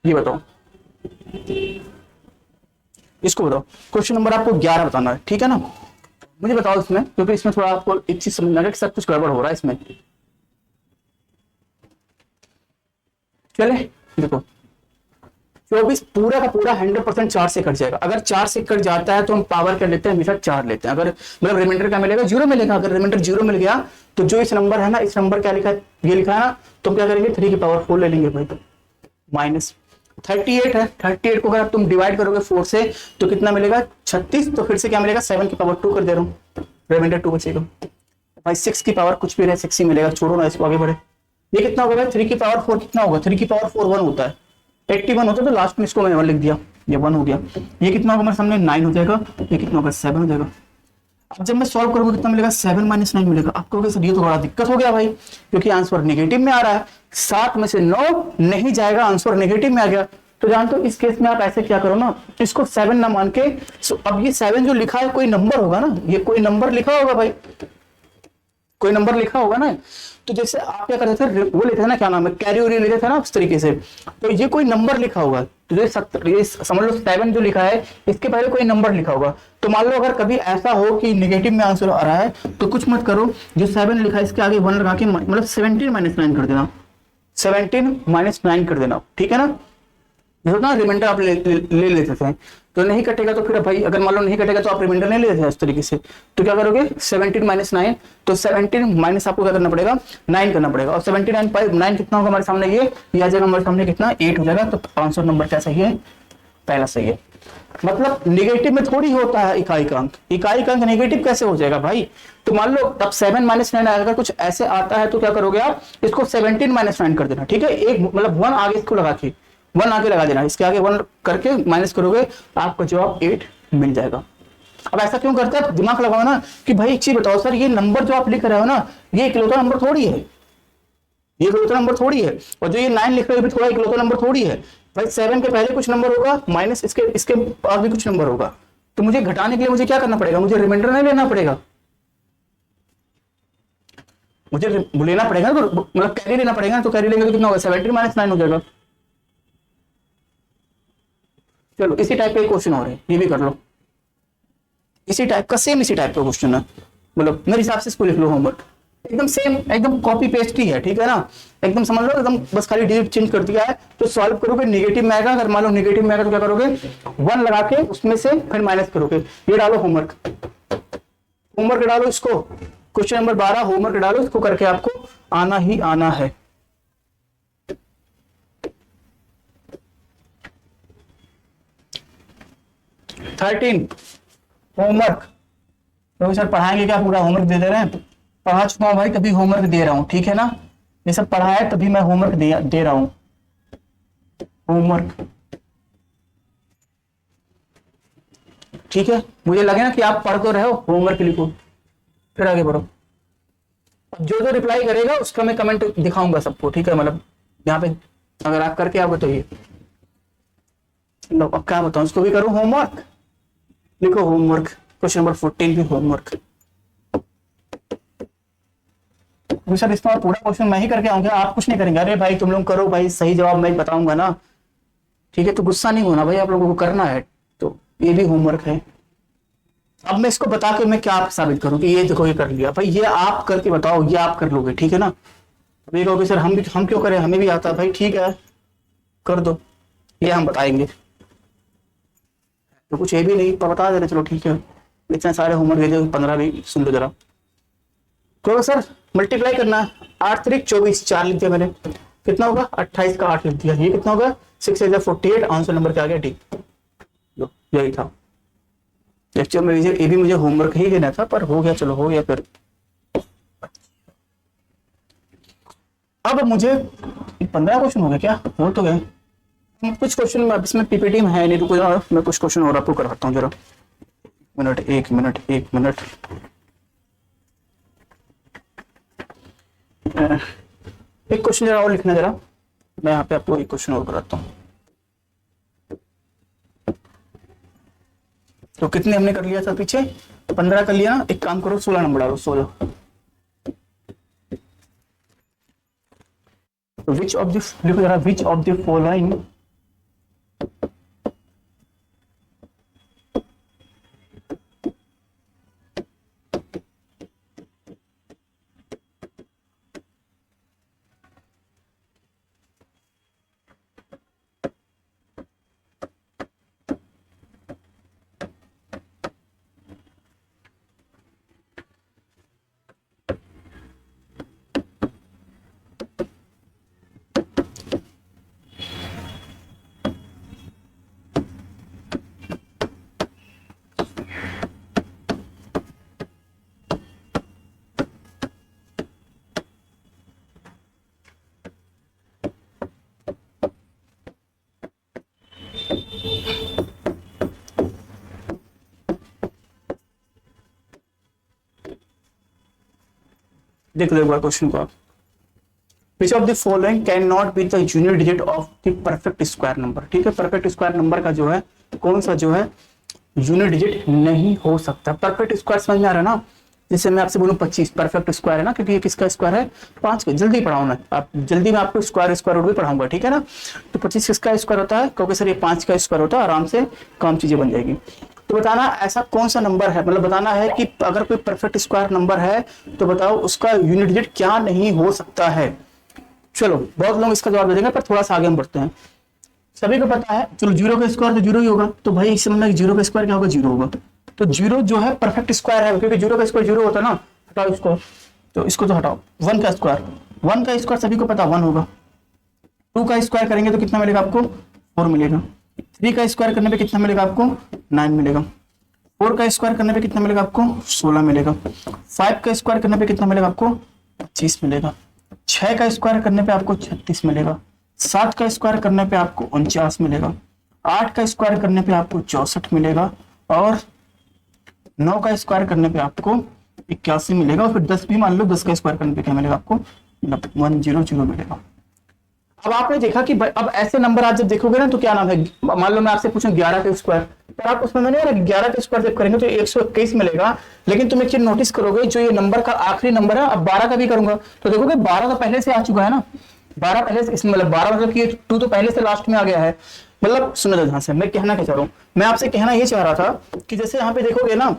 S1: ये बताओ, इसको बताओ, क्वेश्चन नंबर आपको 11 बताना है, ठीक है ना। मुझे बताओ इसमें, क्योंकि इसमें थोड़ा आपको एक चीज समझना है कि सब कुछ गड़बड़ हो रहा है इसमें। चले देखो 24 पूरा का पूरा 100% 4 से कट जाएगा। अगर 4 से कट जाता है तो हम पावर कर लेते हैं, हमेशा 4 लेते हैं। अगर मतलब रिमाइंडर क्या मिलेगा 0 मिलेगा। अगर रिमाइंडर 0 मिल गया तो जो इस नंबर है ना, इस नंबर क्या लिखा है, ये लिखा है ना, तो हम क्या करेंगे 3 की पावर 4 ले लेंगे भाई। तो -38 है, 38 को अगर तुम डिवाइड करोगे 4 से तो कितना मिलेगा 36। तो फिर से क्या मिलेगा 7 की पावर 2 कर दे रहा हूँ, रिमाइंडर 2 बचेगा भाई। 6 की पावर कुछ भी रहे 6 ही मिलेगा, छोड़ो ना इसको, आगे बढ़े। ये कितना होगा 3 की पावर 4 कितना होगा, 3 की पावर 4 1 होता है, 81 होता है, तो लास्ट में इसको मैंने 1 लिख दिया, ये 1 हो गया। ये कितना होगा हमारे सामने 9 हो जाएगा, ये कितना होगा 7 हो जाएगा। अब जब मैं सॉल्व करूंगा कितना मिलेगा 7 - 9 मिलेगा। आपको सर ये तो बड़ा दिक्कत हो गया भाई, क्योंकि आंसर नेगेटिव में आ रहा है, 7 में से 9 नहीं जाएगा, आंसर नेगेटिव में आ गया। तो जानते हो इस केस में आप ऐसे क्या करो ना, इसको 7 ना मान के, अब ये 7 जो लिखा है कोई नंबर होगा ना, ये कोई नंबर लिखा होगा भाई, कोई नंबर लिखा होगा ना। तो जैसे आप क्या करते थे, वो लेते थे ना, क्या नाम है, कैरी ओरी लेते थे ना उस तरीके से, तो ये कोई नंबर लिखा होगा। तो ये समझ लो 7 जो लिखा है इसके पहले कोई नंबर लिखा होगा। तो मान लो अगर कभी ऐसा हो कि नेगेटिव में आंसर आ रहा है तो कुछ मत करो, जो 7 लिखा है इसके आगे 1 लगा के, मतलब 17 - 9 कर देना, 17 - 9 कर देना, ठीक है ना। ना रिमाइंडर आप ले लेते थे, तो नहीं कटेगा तो फिर भाई, अगर मान लो नहीं कटेगा तो आप रिमाइंडर नहीं लेते थे इस तरीके से, तो क्या करोगे 17 - 9, तो 17 माइनस आपको क्या करना पड़ेगा 9 करना पड़ेगा। और 79 × 9 कितना होगा हमारे सामने, ये आ जाएगा हमारे सामने कितना 8 हो जाएगा। तो आंसर नंबर क्या सही है, पहला सही है। मतलब नेगेटिव में थोड़ी होता है इकाई का अंक, इकाई का अंक नेगेटिव कैसे हो जाएगा भाई। तो मान लो तब 7 - 9 अगर कुछ ऐसे आता है तो क्या करोगे आप, इसको 17 - 9 कर देना, ठीक है। एक मतलब 1 आगे इसको लगा के, 1 आगे लगा देना, इसके आगे 1 करके माइनस करोगे, आपका जवाब 8 मिल जाएगा। अब ऐसा क्यों करते हैं, दिमाग लगाओ ना कि भाई एक चीज बताओ सर, ये नंबर जो आप लिख रहे हो ना, ये इकलौता नंबर थोड़ी है, ये इकलौता नंबर थोड़ी है। और जो ये 9 लिख रहे हो भी थोड़ा इकलौता नंबर थोड़ी है भाई। 7 के पहले कुछ नंबर होगा, माइनस इसके इसके बाद भी कुछ नंबर होगा। तो मुझे घटाने के लिए मुझे क्या करना पड़ेगा, मुझे रिमाइंडर नहीं लेना पड़ेगा, मुझे लेना पड़ेगा, तो मतलब कैरी लेना पड़ेगा। तो कैरी लेंगे तो कितना होगा, 70 माइनस 9 हो जाएगा। चलो इसी टाइप का क्वेश्चन और है, ये भी कर लो। इसी टाइप का, सेम इसी टाइप का क्वेश्चन है, मतलब मेरे हिसाब से इसको लिख लो होमवर्क, एकदम सेम, एकदम कॉपी पेस्ट ही है, ठीक है ना, एकदम समझ लो, एकदम बस खाली डिजिट चेंज कर दिया है। तो सॉल्व करोगे नेगेटिव में आएगा, अगर मान लो नेगेटिव में आएगा तो क्या करोगे, 1 लगा के उसमें से फिर माइनस करोगे। ये डालो होमवर्क, होमवर्क डालो इसको, क्वेश्चन नंबर 12 होमवर्क डालो, इसको करके आपको आना ही आना है। थर्टीन होमवर्क, तो सर पढ़ाएंगे क्या, पूरा होमवर्क दे रहे हैं, पढ़ा चुका हूं भाई, तभी होमवर्क दे रहा हूं, ठीक है ना, ये सब पढ़ा है तभी मैं होमवर्क दे रहा हूं, होमवर्क, ठीक है। मुझे लगे ना कि आप पढ़ तो रहे हो, होमवर्क लिखो, फिर आगे बढ़ो। जो जो रिप्लाई करेगा उसका मैं कमेंट दिखाऊंगा सबको, ठीक है, मतलब यहाँ पे अगर आप करके आओगे तो ये लो। अब क्या बताऊं, उसको भी करूं होमवर्क, लिखो होमवर्क, क्वेश्चन नंबर 14 भी होमवर्क। सर इसमें पूरा क्वेश्चन मैं ही करके आऊंगा, आप कुछ नहीं करेंगे, अरे भाई तुम लोग करो भाई, सही जवाब मैं बताऊंगा ना, ठीक है। तो गुस्सा नहीं होना भाई, आप लोगों को करना है, तो ये भी होमवर्क है। अब मैं इसको बता के मैं क्या साबित करूं कि ये देखो ये कर लिया भाई, ये आप करके बताओ, ये आप कर लोगे, ठीक है ना। अभी कहोगे सर हम क्यों करें, हमें भी आता है भाई, ठीक है कर दो, ये हम बताएंगे। तो कुछ ये भी नहीं बता दे रहे, चलो ठीक है, इतने सारे होमवर्क दे दो, 15 भी सुन लो जरा। तो सर मल्टीप्लाई करना है, 8 3 24, 4 लिख दिया मैंने, कितना होगा 28 का 8 लिख दिया, ये कितना होगा 6 48, आंसर नंबर क्या आ गया, डी। लो यही था एक्चुअल में, ये भी मुझे होमवर्क ही देना था, पर हो गया, चलो हो गया। फिर अब मुझे 15 क्वेश्चन हो गए क्या, हो तो गए कुछ क्वेश्चन में, इसमें पीपीटी में है नहीं, रुको मैं कुछ क्वेश्चन और आपको करवाता हूँ जरा, एक मिनट एक क्वेश्चन जरा और लिखना जरा, मैं यहाँ पे आपको एक क्वेश्चन और कराता हूँ। तो कितने हमने कर लिया था पीछे, 15 कर लिया ना, एक काम करो 16 नंबर डालो, 16। विच ऑफ द, लिखो जरा, विच ऑफ द फॉलोइंग देख लो एक बार क्वेश्चन को आप, which of the following can not be the unit digit of the perfect square number, ठीक है। परफेक्ट स्क्वायर नंबर का जो है, कौन सा जो है यूनिट डिजिट नहीं हो सकता। परफेक्ट स्क्वायर समझ में आ रहा है ना, जैसे मैं आपसे बोलूं 25 परफेक्ट स्क्वायर है ना, क्योंकि ये किसका स्क्वायर है, 5 का। जल्दी पढ़ाऊं मैं, आप जल्दी में आपको स्क्वायर रूट भी पढ़ाऊंगा, ठीक है ना। तो 25 किसका स्क्वायर होता है, क्योंकि सर ये 5 का स्क्वायर होता है, आराम से काम चीजें बन जाएगी। तो बताना ऐसा कौन सा नंबर है, मतलब बताना है कि अगर कोई परफेक्ट स्क्वायर नंबर है तो बताओ उसका यूनिट डिजिट क्या नहीं हो सकता है। चलो बहुत लोग इसका जवाब दे देंगे, पर थोड़ा सा आगे हम बढ़ते हैं। सभी को पता है, चलो 0 का स्क्वायर तो 0 ही होगा, तो भाई इस समय में 0 का स्क्वायर क्या होगा, 0 होगा। तो 0 जो है परफेक्ट स्क्वायर है, क्योंकि 0 का स्क्वायर 0 होता है ना, हटाओ इसको, तो इसको तो हटाओ। 1 का स्क्वायर, 1 का स्क्वायर सभी को पता 1 होगा। 2 का स्क्वायर करेंगे तो कितना मिलेगा आपको, 4 मिलेगा। 3 का स्क्वायर करने पे कितना मिलेगा आपको, 9 मिलेगा। 4 का स्क्वायर करने पे कितना मिलेगा आपको, 16 मिलेगा। 5 का स्क्वायर करने पे कितना मिलेगा आपको, 25 मिलेगा। 6 का स्क्वायर करने पे आपको 36 मिलेगा। 7 का स्क्वायर करने पे आपको 49 मिलेगा। 8 का स्क्वायर करने पे आपको 64 मिलेगा। और 9 का स्क्वायर करने पे आपको 81 मिलेगा, और फिर 10 भी मान लो, 10 का स्क्वायर करने पे क्या मिलेगा आपको 100 मिलेगा। अब आपने देखा कि अब ऐसे नंबर आप जब देखोगे ना तो क्या नाम है, मान लो मैं आपसे पूछूं 11 का स्क्वायर, तो आप उसमें मैंने 11 का स्क्वायर जब करेंगे तो 121 मिलेगा। लेकिन तुम एक चीज नोटिस करोगे, जो ये नंबर का आखिरी नंबर है, अब 12 का भी करूंगा तो देखोगे 12 तो पहले से आ चुका है ना, 12 पहले से, इसमें मतलब 12 मतलब कि 2 तो पहले से लास्ट में आ गया है। मतलब सुनो ध्यान से, मैं कहना क्या चाह रहा हूँ, मैं आपसे कहना ये चाह रहा था कि जैसे यहाँ पे देखोगे ना,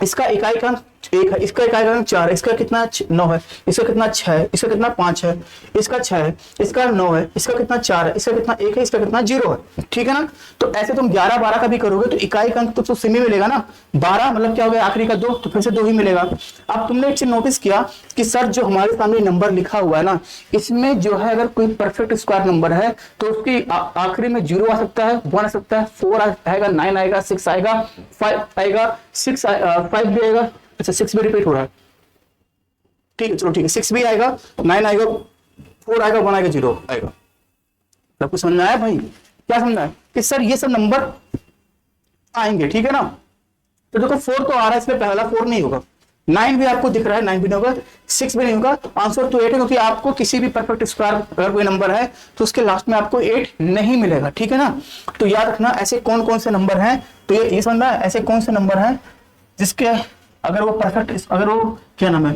S1: इसका इकाई का 1 है, इसका इकाई का 4 है, इसका कितना 9 है, इसका कितना 6 है, इसका कितना 5 है, इसका 6 है, इसका 9 है, इसका कितना 4 है, इसका कितना 1 है, इसका कितना 0 है, ठीक है ना। तो ऐसे तुम 11 12 का भी करोगे तो इकाई का अंक तो सेम ही मिलेगा ना, 12 मतलब क्या हो गया आखिरी का 2, तो फिर से 2 ही मिलेगा। अब तुमने एक चीज नोटिस किया कि सर जो हमारे सामने नंबर लिखा हुआ है ना, इसमें जो है अगर कोई परफेक्ट स्क्वायर नंबर है तो उसकी आखिरी में 0 आ सकता है, 1 आ सकता है, 4 आएगा, 9 आएगा, 6 आएगा, 5 आएगा, 5 भी आएगा, अच्छा 6 भी रिपीट हो रहा है, ठीक है चलो ठीक है, 6 भी आएगा, 9 आएगा, 4 आएगा, 1 आएगा, 0 आएगा। सब कुछ समझ में आया भाई? क्या समझ में आया कि सर ये सब नंबर आएंगे, ठीक है ना। तो देखो 4 तो आ रहा है, इसमें पहला 4 नहीं होगा, 9 भी आपको दिख रहा है, 9 भी नहीं होगा, 6 भी नहीं होगा, आंसर तो 8 है, क्योंकि आपको किसी भी परफेक्ट स्क्वायर अगर कोई नंबर है तो उसके लास्ट में आपको 8 नहीं मिलेगा, ठीक है ना। तो याद रखना ऐसे कौन कौन से नंबर हैं, तो ये समझ में आया, ऐसे कौन से नंबर हैं जिसके अगर वो परफेक्ट, अगर वो क्या नाम है,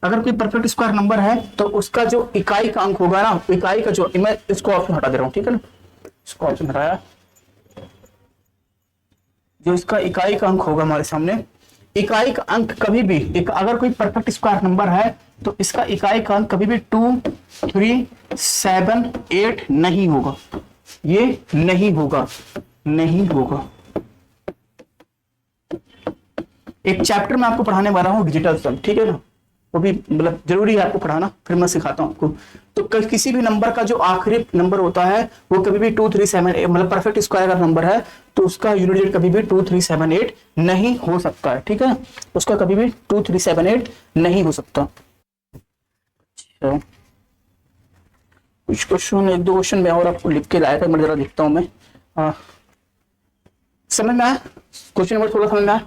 S1: अगर कोई परफेक्ट स्क्वायर नंबर है तो उसका जो इकाई का अंक होगा ना, इकाई का जो, मैं इसको ऑप्शन हटा दे रहा हूं, ठीक है ना, इसको ऑप्शन हटाया, जो इसका इकाई का अंक होगा हमारे सामने, इकाई का अंक कभी भी अगर कोई परफेक्ट स्क्वायर नंबर है तो इसका इकाई का अंक कभी भी 2 3 7 8 नहीं होगा, ये नहीं होगा, नहीं होगा। एक चैप्टर में आपको पढ़ाने वाला हूँ डिजिटल सम, ठीक है ना, वो भी मतलब जरूरी है आपको पढ़ाना, फिर मैं सिखाता हूँ आपको। तो किसी भी नंबर का जो आखिरी नंबर होता है वो कभी भी 2 3 7 8 मतलब परफेक्ट स्क्वायर का नंबर है तो उसका यूनिट डिजिट कभी भी 2 3 7 8 नहीं हो सकता है, ठीक है, उसका कभी भी 2 3 7 8 नहीं हो सकता। कुछ क्वेश्चन, 1 2 क्वेश्चन मैं और आपको लिख के लाया था, मैं जरा लिखता हूँ मैं, समझ में आया क्वेश्चन नंबर, थोड़ा समझ में आया।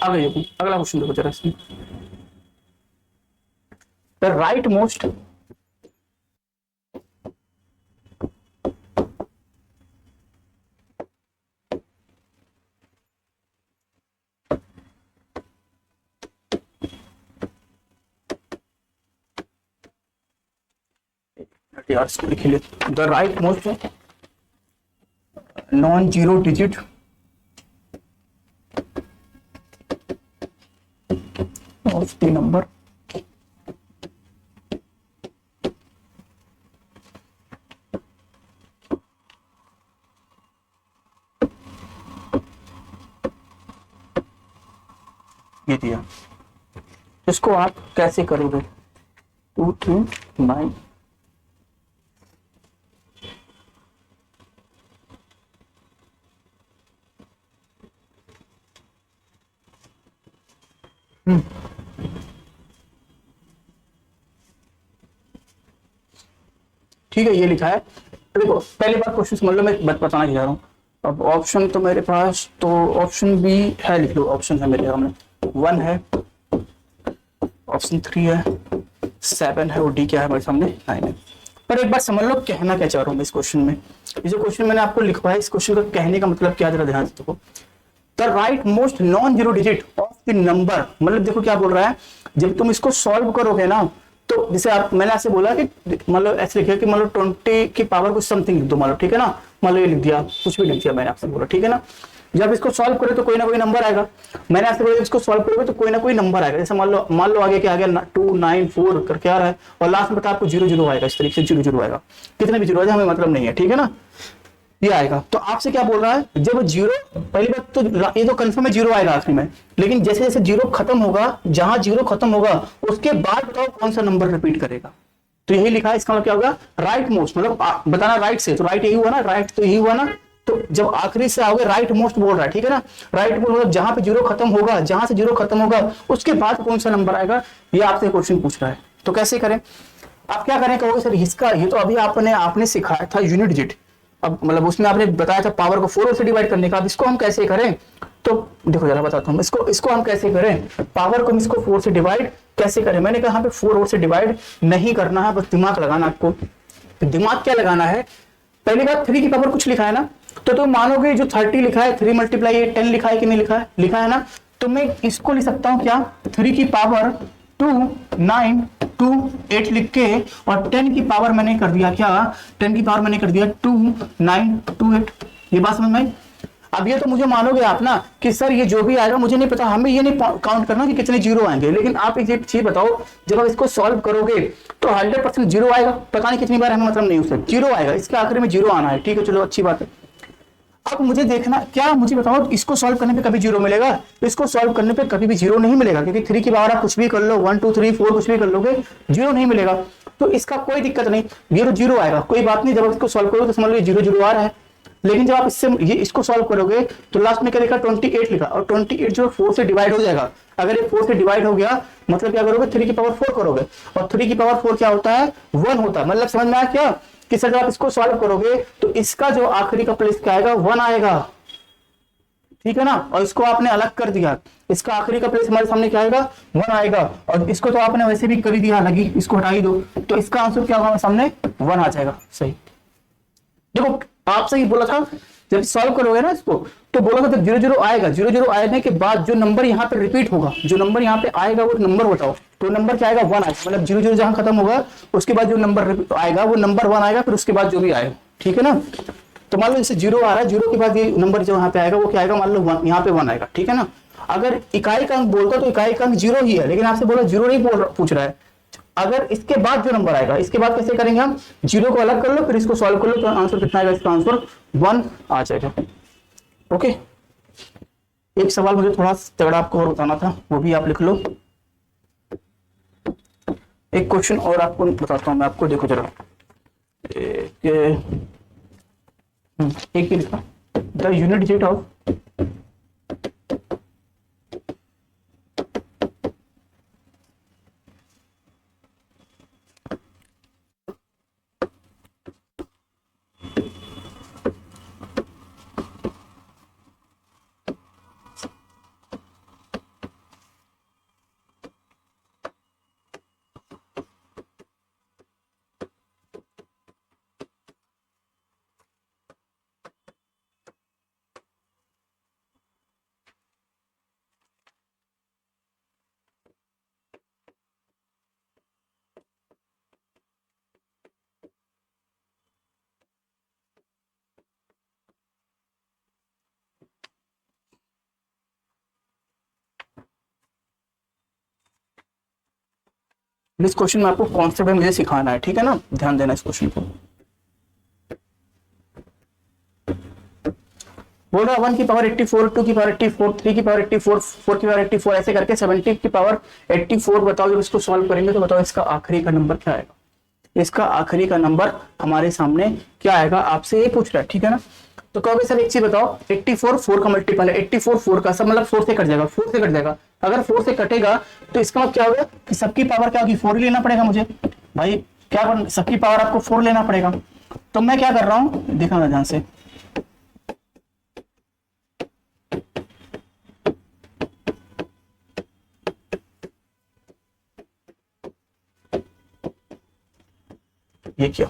S1: अगला क्वेश्चन देखो जरा, इसमें the right most the right most non zero digit of the number ये दिया, इसको आप कैसे करोगे, 2 3 9 ठीक है, ये लिखा है। देखो पहली बार क्वेश्चन समझ लो, मैं बताना चाह रहा हूँ। अब ऑप्शन तो मेरे पास, तो ऑप्शन बी है, लिख लो, ऑप्शन है मेरे सामने, 1 है, ऑप्शन 3 है, 7 है, और डी क्या है हमारे सामने, 9 है। पर एक बार समझ लो कहना क्या चाह रहा हूँ मैं इस क्वेश्चन में, ये जो क्वेश्चन मैंने आपको लिखवाया, इस क्वेश्चन का कहने का मतलब क्या, जरा ध्यान से देखो। The right most non zero digit of the number, मतलब देखो क्या बोल रहा है, जब तुम इसको सॉल्व करोगे ना, तो जैसे आप, मैंने आपसे बोला कि मतलब ऐसे लिखिए कि मतलब 20 की पावर कुछ समथिंग लिख दो, मान लो, ठीक है ना, मान लो ये लिख दिया, कुछ भी लिख दिया मैंने आपसे बोला, ठीक है ना। जब इसको सॉल्व करें तो कोई ना कोई नंबर आएगा, मैंने आपसे बोला इसको सॉल्व करोगे तो कोई ना कोई नंबर आएगा, जैसे मान लो आगे क्या आ गया 2 9 4 करके आ रहा है, और लास्ट में बता आपको 0 0 आएगा, इस तरीके से 0 0 आएगा, कितने भी 0 आएगा हमें मतलब नहीं है, ठीक है ना, ये आएगा। तो आपसे क्या बोल रहा है, जब 0, पहली बात तो ये तो कंफर्म है 0 आएगा आखिरी में, लेकिन जैसे जैसे 0 खत्म होगा, जहां 0 खत्म होगा उसके बाद बताओ कौन सा नंबर रिपीट करेगा। तो यही लिखा है, इसका मतलब क्या होगा, राइट मोस्ट, मतलब बताना राइट से, तो राइट यही हुआ ना, राइट तो यही हुआ ना, तो जब आखिरी से आओगे राइट मोस्ट बोल रहा है, ठीक है ना, राइट मोस्ट मतलब जहां पे 0 खत्म होगा, जहां से 0 खत्म होगा उसके बाद कौन सा नंबर आएगा, ये आपसे क्वेश्चन पूछ रहा है। तो कैसे करें, आप क्या करें, कहोगे सर इसका, ये तो अभी आपने सिखाया था यूनिट डिजिट, अब मतलब उसमें आपने बताया था पावर को 4 से डिवाइड करने का। अब इसको हम कैसे करें, तो देखो जरा बताता हूँ। इसको हम कैसे करें, पावर को हम इसको 4 से डिवाइड कैसे करें। मैंने कहा यहाँ पे 4 से डिवाइड नहीं करना है, बस दिमाग लगाना आपको। दिमाग क्या लगाना है, पहली बात 3 की पावर कुछ लिखा है ना, तो तुम मानोगे जो 30 लिखा है 3 मल्टीप्लाई 10 लिखा है कि नहीं लिखा है, लिखा है ना। तो मैं इसको लिख सकता हूँ क्या, 3 की पावर 2 9 2 8 लिख के, और 10 की पावर मैंने कर दिया क्या, 10 की पावर मैंने कर दिया 2 9 2 8। ये बात समझ में आई। अब ये तो मुझे मानोगे आप ना कि सर ये जो भी आएगा मुझे नहीं पता, हमें ये नहीं काउंट करना कि कितने जीरो आएंगे, लेकिन आप एक चीज बताओ, जब आप इसको सॉल्व करोगे तो 100% जीरो आएगा। पता नहीं कितनी बार, हमें मतलब नहीं, उससे जीरो आएगा, इसके आखिर में जीरो आना है। ठीक है, चलो अच्छी बात है। अब मुझे देखना क्या, मुझे बताओ इसको सॉल्व करने पे कभी जीरो मिलेगा, तो इसको सॉल्व करने पे कभी भी जीरो नहीं मिलेगा, क्योंकि 3 की पावर आप कुछ भी कर लो, 1 2 3 4 कुछ भी कर लोगे, जीरो नहीं मिलेगा। तो इसका कोई दिक्कत नहीं, जीरो जीरो आएगा, कोई बात नहीं। जब आप इसको सॉल्व करोगे तो समझ लो जीरो जीरो आ रहा है। लेकिन जब आप इसको सॉल्व करोगे तो लास्ट में क्या लिखा, 28 लिखा, और 28 जो 4 से डिवाइड हो जाएगा। अगर ये 4 से डिवाइड हो गया मतलब क्या करोगे, 3 की पावर 4 करोगे, और 3 की पावर 4 क्या होता है, 1 होता है। मतलब समझ में आया क्या, कि सर जब आप इसको सॉल्व करोगे तो इसका जो आखिरी का प्लेस क्या आएगा, 1 आएगा। ठीक है ना, और इसको आपने अलग कर दिया, इसका आखिरी का प्लेस हमारे सामने क्या आएगा, 1 आएगा, और इसको तो आपने वैसे भी कर दिया, लगी इसको हटा ही दो, तो इसका आंसर क्या होगा हमारे सामने, 1 आ जाएगा। सही, देखो आपसे ही बोला था जब सॉल्व करोगे ना इसको, तो बोला था जब जीरो जीरो आएगा, जीरो जीरो आने के बाद जो नंबर यहाँ पे रिपीट होगा, जो नंबर यहाँ पे आएगा वो नंबर बताओ, तो नंबर क्या आएगा, 1 आएगा। मतलब जीरो जीरो जहां खत्म होगा उसके बाद जो नंबर आएगा वो नंबर 1 आएगा, फिर उसके बाद जो भी आएगा। ठीक है ना, तो मान लो जैसे जीरो आ रहा है, जीरो के बाद ये नंबर जो यहाँ पे आएगा वो क्या आएगा, मान लो 1, यहाँ पे 1 आएगा। ठीक है ना, अगर इकाई का अंक बोलता तो इकाई का अंक जीरो ही है, लेकिन आपसे बोला जीरो नहीं पूछ रहा है। अगर इसके बाद जो नंबर आएगा, इसके बाद कैसे करेंगे हम, जीरो को अलग कर लो फिर इसको सॉल्व कर लो, तो आंसर कितना आएगा, इसका आंसर 1 आ जाएगा। ओके, एक सवाल मुझे थोड़ा तगड़ा आपको और बताना था, वो भी आप लिख लो। एक क्वेश्चन और आपको बताता हूं मैं आपको, देखो जरा, एक ही लिखा, द यूनिट डिजिट ऑफ इस क्वेश्चन में आपको कॉन्सेप्ट में मुझे सिखाना है। ठीक है ना, ध्यान देना इस क्वेश्चन को। बोल रहा 1 की पावर 84, 2 की पावर 84, 3 की पावर 84, 4 की पावर 84, ऐसे करके 70 की पावर 84 बताओ। जब इसको सॉल्व करेंगे तो बताओ इसका आखिरी का नंबर क्या आएगा, इसका आखिरी का नंबर हमारे सामने क्या आएगा, आपसे ये पूछ रहा है। ठीक है ना, तो कहोगे सर एक चीज बताओ, 84 4 का मल्टीपल है, 84 4 का, सब मतलब 4 से कट जाएगा, 4 से कट जाएगा। अगर 4 से कटेगा तो इसका मतलब क्या होगा कि सबकी पावर क्या होगी, 4 ही लेना पड़ेगा मुझे भाई, क्या सबकी पावर आपको 4 लेना पड़ेगा। तो मैं क्या कर रहा हूं, देखना ध्यान से, ये क्या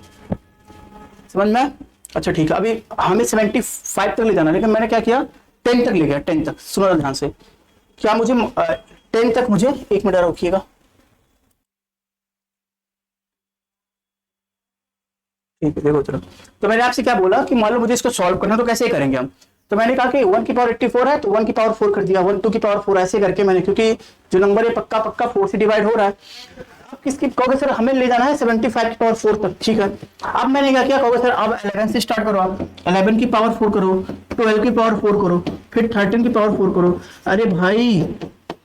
S1: समझ में, अच्छा ठीक है। अभी हमें 75 तक ले जाना, लेकिन मैंने क्या किया, 10 तक ले गया, 10 तक। सुनो ध्यान से, क्या मुझे 10 तक, मुझे एक मिनट रोकिएगा, ठीक है। देखो चलो, तो मैंने आपसे क्या बोला कि मान लो मुझे इसको सॉल्व करना, तो कैसे करेंगे हम, तो मैंने कहा कि 1 की पावर 84 है तो 1 की पावर 4 कर दिया, 1 2 की पावर 4 ऐसे करके मैंने, क्योंकि जो नंबर है पक्का पक्का 4 से डिवाइड हो रहा है। अब किसकी कहोगे सर हमें ले जाना है 75 की पावर 4 तक। ठीक है, अब मैंने क्या किया, कहोगे सर अब 11 से स्टार्ट करो, आप 11 की पावर 4 करो, 12 की पावर 4 करो, फिर 13 की पावर 4 करो। अरे भाई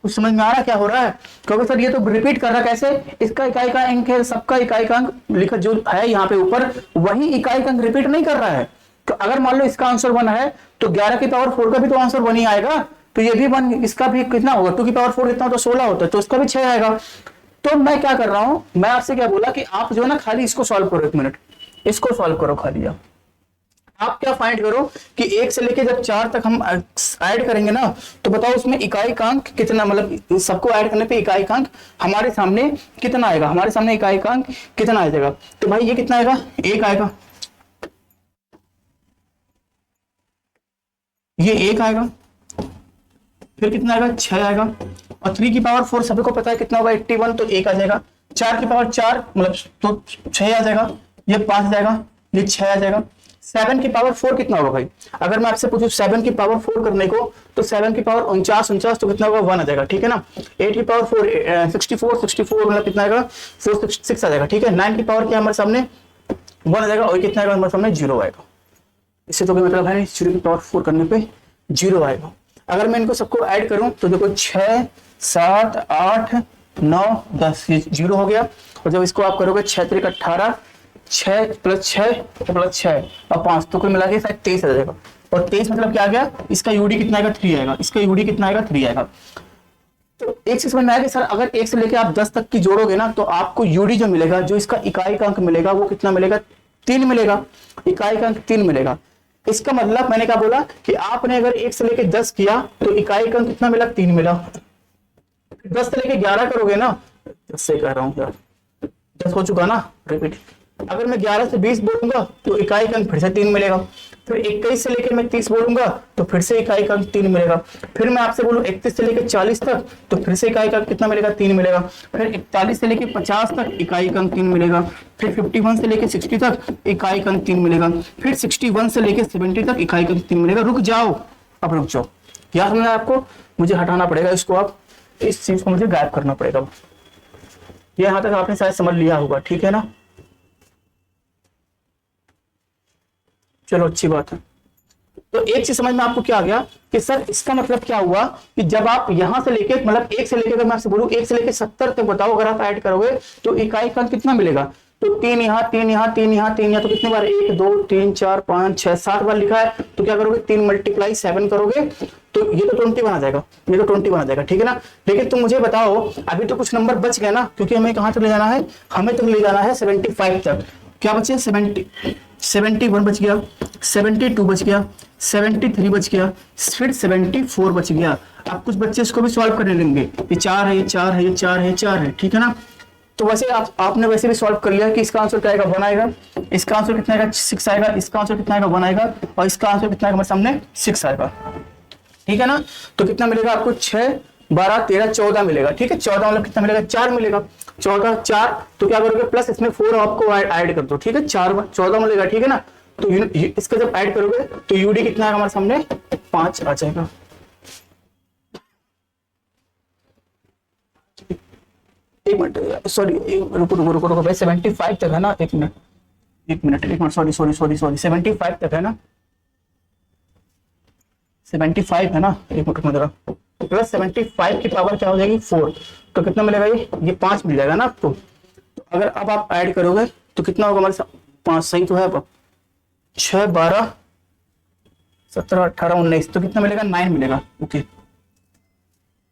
S1: कुछ समझ में आ रहा क्या हो रहा है, कहोगे सर ये तो रिपीट कर रहा है, कैसे, इसका इकाई का अंक है, सबका इकाई का अंक लिखा जो है यहाँ पे ऊपर, वही इकाई का अंक रिपीट नहीं कर रहा है। तो अगर मान लो इसका आंसर 1 है तो 11 की पावर 4 का भी तो आंसर 1 ही आएगा, तो ये भी 1, इसका भी कितना होगा, 2 की पावर 4 कितना तो 16 होता है, तो इसका भी 6 आएगा। तो मैं क्या कर रहा हूं, मैं आपसे क्या बोला कि आप जो है ना खाली इसको सॉल्व करो, 1 मिनट इसको सॉल्व करो खाली आप, आप क्या फाइंड करो कि 1 से लेके जब 4 तक हम ऐड करेंगे ना, तो बताओ उसमें इकाईकांक कितना, मतलब सबको ऐड करने पे इकाईकांक हमारे सामने कितना आएगा, हमारे सामने इकाईकांक कितना आ जाएगा। तो भाई ये कितना आएगा, 1 आएगा, ये 1 आएगा, फिर कितना आएगा, 6 आएगा, और 3 की पावर 4 सभी को पता है कितना होगा, 81, तो 1 आ जाएगा। 4 की पावर 4 मतलब तो 6 आ जाएगा, ये 5 आ जाएगा, ये 6 आ जाएगा। 7 की पावर 4 कितना होगा भाई, अगर मैं आपसे पूछूं 7 की पावर 4 करने को, तो 7 की पावर 49 तो कितना होगा, 1 आ जाएगा, ठीक है ना। 8 की पावर 4 64 मतलब कितना आएगा, 6 आ जाएगा, ठीक है। 9 की पावर क्या हमारे सामने 1 आ जाएगा, और कितना आएगा हमारे सामने, 0 आएगा। इससे तो मतलब है 0 की पावर 4 करने पे 0 आएगा। अगर मैं इनको सबको ऐड करूं तो देखो 6 7 8 9 10 ये 0 हो गया, और जब इसको आप करोगे 6 3 18, 6 प्लस 6 प्लस 6 और 5, तो कुल मिला के शायद 23 आ जाएगा। और 23 मतलब क्या आ गया, इसका यूडी कितना आएगा, 3 आएगा, इसका यूडी कितना आएगा, 3 आएगा। तो एक चीज समझ में आया कि सर अगर 1 से लेकर आप 10 तक की जोड़ोगे ना, तो आपको यूडी जो मिलेगा, जो इसका इकाई का अंक मिलेगा, वो कितना मिलेगा, 3 मिलेगा, इकाई का अंक 3 मिलेगा। इसका मतलब मैंने क्या बोला कि आपने अगर 1 से लेके 10 किया तो इकाई का अंक कितना मिला, 3 मिला। 10 से लेके 11 करोगे ना, 10 से कह रहा हूं यार, 10 हो चुका ना, रिपीट। अगर मैं 11 से 20 बोलूंगा तो इकाई का अंक फिर से 3 मिलेगा। फिर 21 से लेकर मैं 30 बोलूंगा तो फिर से इकाई का अंक 3 मिलेगा। फिर मैं आपसे बोलूं 31 से लेकर 40 तक, तो फिर से इकाई का अंक कितना मिलेगा, 3 मिलेगा। फिर 41 से लेकर 50 तक इकाई का अंक 3 मिलेगा। फिर 51 से लेकर 60 तक इकाई का अंक 3 मिलेगा। फिर 61 से लेकर 70 तक इकाई का अंक 3 मिलेगा। रुक जाओ, अब रुक जाओ, क्या समझा आपको, मुझे हटाना पड़ेगा इसको, आप इस चीज को मुझे गायब करना पड़ेगा। ये यहां तक आपने शायद समझ लिया होगा, ठीक है ना। चलो अच्छी बात है। तो एक चीज समझ में आपको क्या आ गया कि सर इसका मतलब क्या हुआ कि जब आप यहां से लेके मतलब 1 से लेके, अगर मैं आपसे बोलूं 1 से लेके 70 तक बताओ, अगर आप ऐड करोगे तो इकाई का कितना मिलेगा, तो 3 यहाँ 3 यहाँ 3 यहाँ 3 यहाँ, तो कितने बार, 1 2 3 4 5 6 7 बार लिखा है। तो क्या करोगे, 3 मल्टीप्लाई 7 करोगे तो ये तो 20 बना जाएगा, ये तो 20 बना जाएगा, ठीक है ना। लेकिन तुम मुझे बताओ, अभी तो कुछ नंबर बच गया ना, क्योंकि हमें कहां तक ले जाना है, हमें तो ले जाना है 75 तक। क्या बचे, 71 बच गया, 72 बच गया, 73 बच गया, फिर 74 बच गया। अब कुछ बच्चे इसको भी सॉल्व करने लेंगे, ये 4 है, ये 4 है, ये 4 है, 4 है, ठीक है ना। तो वैसे आपने वैसे भी सॉल्व कर लिया कि इसका आंसर क्या आएगा, 1 आएगा, इसका आंसर कितना आएगा, 6 आएगा, इसका आंसर कितना आएगा, 1 आएगा, और इसका आंसर कितना आएगा हमारे सामने, 6 आएगा, ठीक है ना। तो कितना मिलेगा आपको, 6 12 13 14 मिलेगा, ठीक है। 14 मतलब कितना मिलेगा, 4 मिलेगा, 14 4, तो क्या करोगे, प्लस इसमें 4 आपको ऐड कर दो, ठीक है। 4 14 मिलेगा, ठीक है ना। तो इसका जब ऐड करोगे तो यूडी कितना आएगा हमारे सामने, 5 आ जाएगा। एक मिनट, सॉरी, रुको रुको रुको रुको भाई, 75 तक है ना, एक मिनट एक minute, sorry sorry sorry sorry, 75 तक है ना, 75 है ना, एक मिनट जरा, प्लस 75 की पावर क्या हो जाएगी, 4, तो कितना मिलेगा, ये 5 मिल जाएगा ना आपको। तो अगर अब आप ऐड करोगे तो कितना होगा हमारे साथ, 5 सही तो है, अब 6 12 17 18 19, तो कितना मिलेगा, 9 मिलेगा, ओके।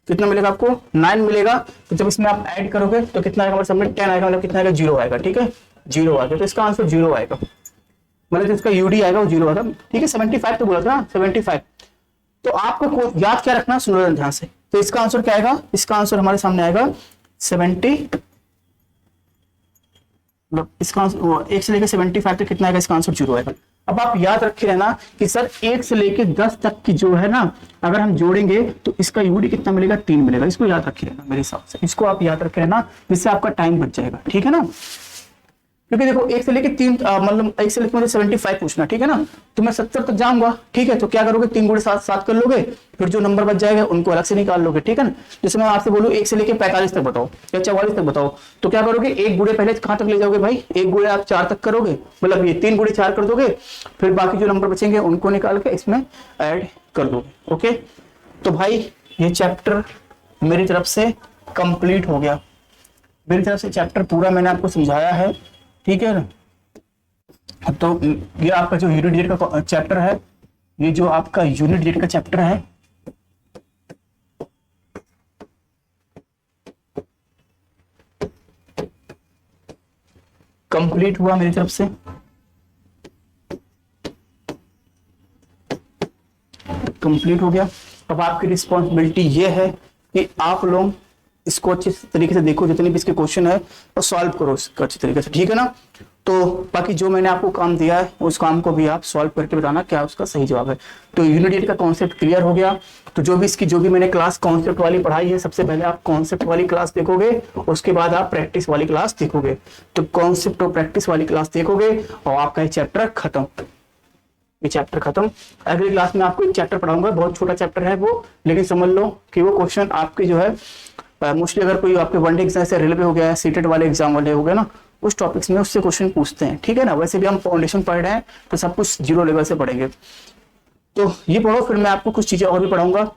S1: कितना मिलेगा आपको, 9 मिलेगा। तो जब इसमें आप ऐड करोगे तो कितना आएगा हमारे सामने, 10 आएगा, मतलब कितना आएगा, 0 आएगा, ठीक है, 0 आ गया। तो इसका आंसर 0 आएगा, मतलब जिसका यूडी आएगा वो 0 आएगा, ठीक है। 75 तो बोला था ना, 75। तो आपको याद क्या रखना, सुनो ध्यान से। तो इसका आंसर क्या आएगा, इसका आंसर हमारे सामने आएगा 70, मतलब इसका आंसर 1 से लेकर 75 तक कितना आएगा, इसका आंसर 0 आएगा। अब आप याद रखे रहना कि सर 1 से लेकर 10 तक की जो है ना, अगर हम जोड़ेंगे तो इसका यूडी कितना मिलेगा, 3 मिलेगा। इसको याद रखे रहना, मेरे हिसाब से इसको आप याद रखे रहना, जिससे आपका टाइम बच जाएगा, ठीक है ना। क्योंकि देखो 1 से लेके 3 मतलब 1 से लेके मुझे 75 पूछना, ठीक है ना। तो मैं 70 तक जाऊंगा, ठीक है। तो क्या करोगे, 3 गुणे 7 7 कर लोगे, फिर जो नंबर बच जाएगा उनको अलग से निकाल लोगे, ठीक है ना। जैसे मैं आपसे बोलूं 1 से लेके 45 तक बताओ या 44 तक बताओ, तो क्या करोगे, 1 गुणे पहले कहां तक ले जाओगे भाई, 1 गुणे आप 4 तक करोगे, मतलब ये 3 गुणे 4 कर दोगे, फिर बाकी जो नंबर बचेंगे उनको निकाल के इसमें ऐड कर दोगे, ओके। तो भाई ये चैप्टर मेरी तरफ से कंप्लीट हो गया। मेरी तरफ से चैप्टर पूरा मैंने आपको समझाया है, ठीक है ना। तो ये आपका जो यूनिट जेड का चैप्टर है, ये जो आपका यूनिट जेड का चैप्टर है, कंप्लीट हुआ मेरी तरफ से। कंप्लीट हो गया। अब आपकी रिस्पॉन्सिबिलिटी ये है कि आप लोग इसको अच्छे तरीके से देखो, जितने भी इसके क्वेश्चन है और सॉल्व करो इसको अच्छे तरीके से, ठीक है ना। तो बाकी जो मैंने आपको काम दिया है उस काम को भी आप सॉल्व करके बताना क्या उसका सही जवाब है। तो यूनिट 8 का कॉन्सेप्ट क्लियर हो गया। तो जो भी मैंने क्लास कॉन्सेप्ट वाली पढ़ाई है, सबसे पहले आप कॉन्सेप्ट वाली क्लास देखोगे, उसके बाद आप प्रैक्टिस वाली क्लास देखोगे। तो कॉन्सेप्ट और प्रैक्टिस वाली क्लास देखोगे और आपका ये चैप्टर खत्म। ये चैप्टर खत्म। अगली क्लास में आपको एक चैप्टर पढ़ाऊंगा, बहुत छोटा चैप्टर है वो, लेकिन समझ लो कि वो क्वेश्चन आपके जो है मोस्टली अगर कोई आपके वनडे एग्जाम से रेलवे हो गया है, सीटेट वाले एग्जाम वाले हो गए ना, उस टॉपिक्स में उससे क्वेश्चन पूछते हैं, ठीक है ना। वैसे भी हम फाउंडेशन पढ़ रहे हैं तो सब कुछ जीरो लेवल से पढ़ेंगे। तो ये पढ़ो, फिर मैं आपको कुछ चीजें और भी पढ़ाऊंगा।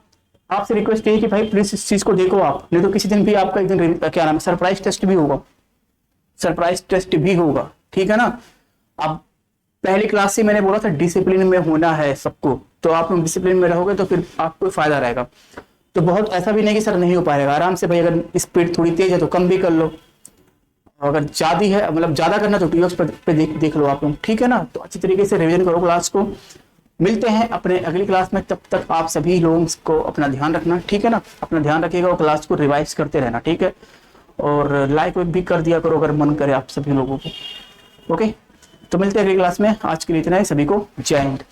S1: आपसे रिक्वेस्ट ये है कि भाई प्लीज इस चीज को देखो आप, नहीं तो किसी दिन भी आपका एक दिन क्या नाम है सरप्राइज टेस्ट भी होगा, सरप्राइज टेस्ट भी होगा, ठीक है ना। अब पहली क्लास से मैंने बोला था डिसिप्लिन में होना है सबको, तो आप लोग डिसिप्लिन में रहोगे तो फिर आपको फायदा रहेगा। तो बहुत ऐसा भी नहीं कि सर नहीं हो पाएगा, आराम से भाई अगर स्पीड थोड़ी तेज है तो कम भी कर लो, अगर ज्यादा है मतलब ज्यादा करना तो टीएक्स पे देख लो आप लोग, ठीक है ना। तो अच्छी तरीके से रिवीजन करो क्लास को। मिलते हैं अपने अगली क्लास में, तब तक आप सभी लोगों को अपना ध्यान रखना, ठीक है ना। अपना ध्यान रखिएगा और क्लास को रिवाइज करते रहना, ठीक है। और लाइक भी कर दिया करो अगर मन करे आप सभी लोगों को। ओके, तो मिलते हैं अगली क्लास में। आज के लिए इतना ही, सभी को जय हिंद।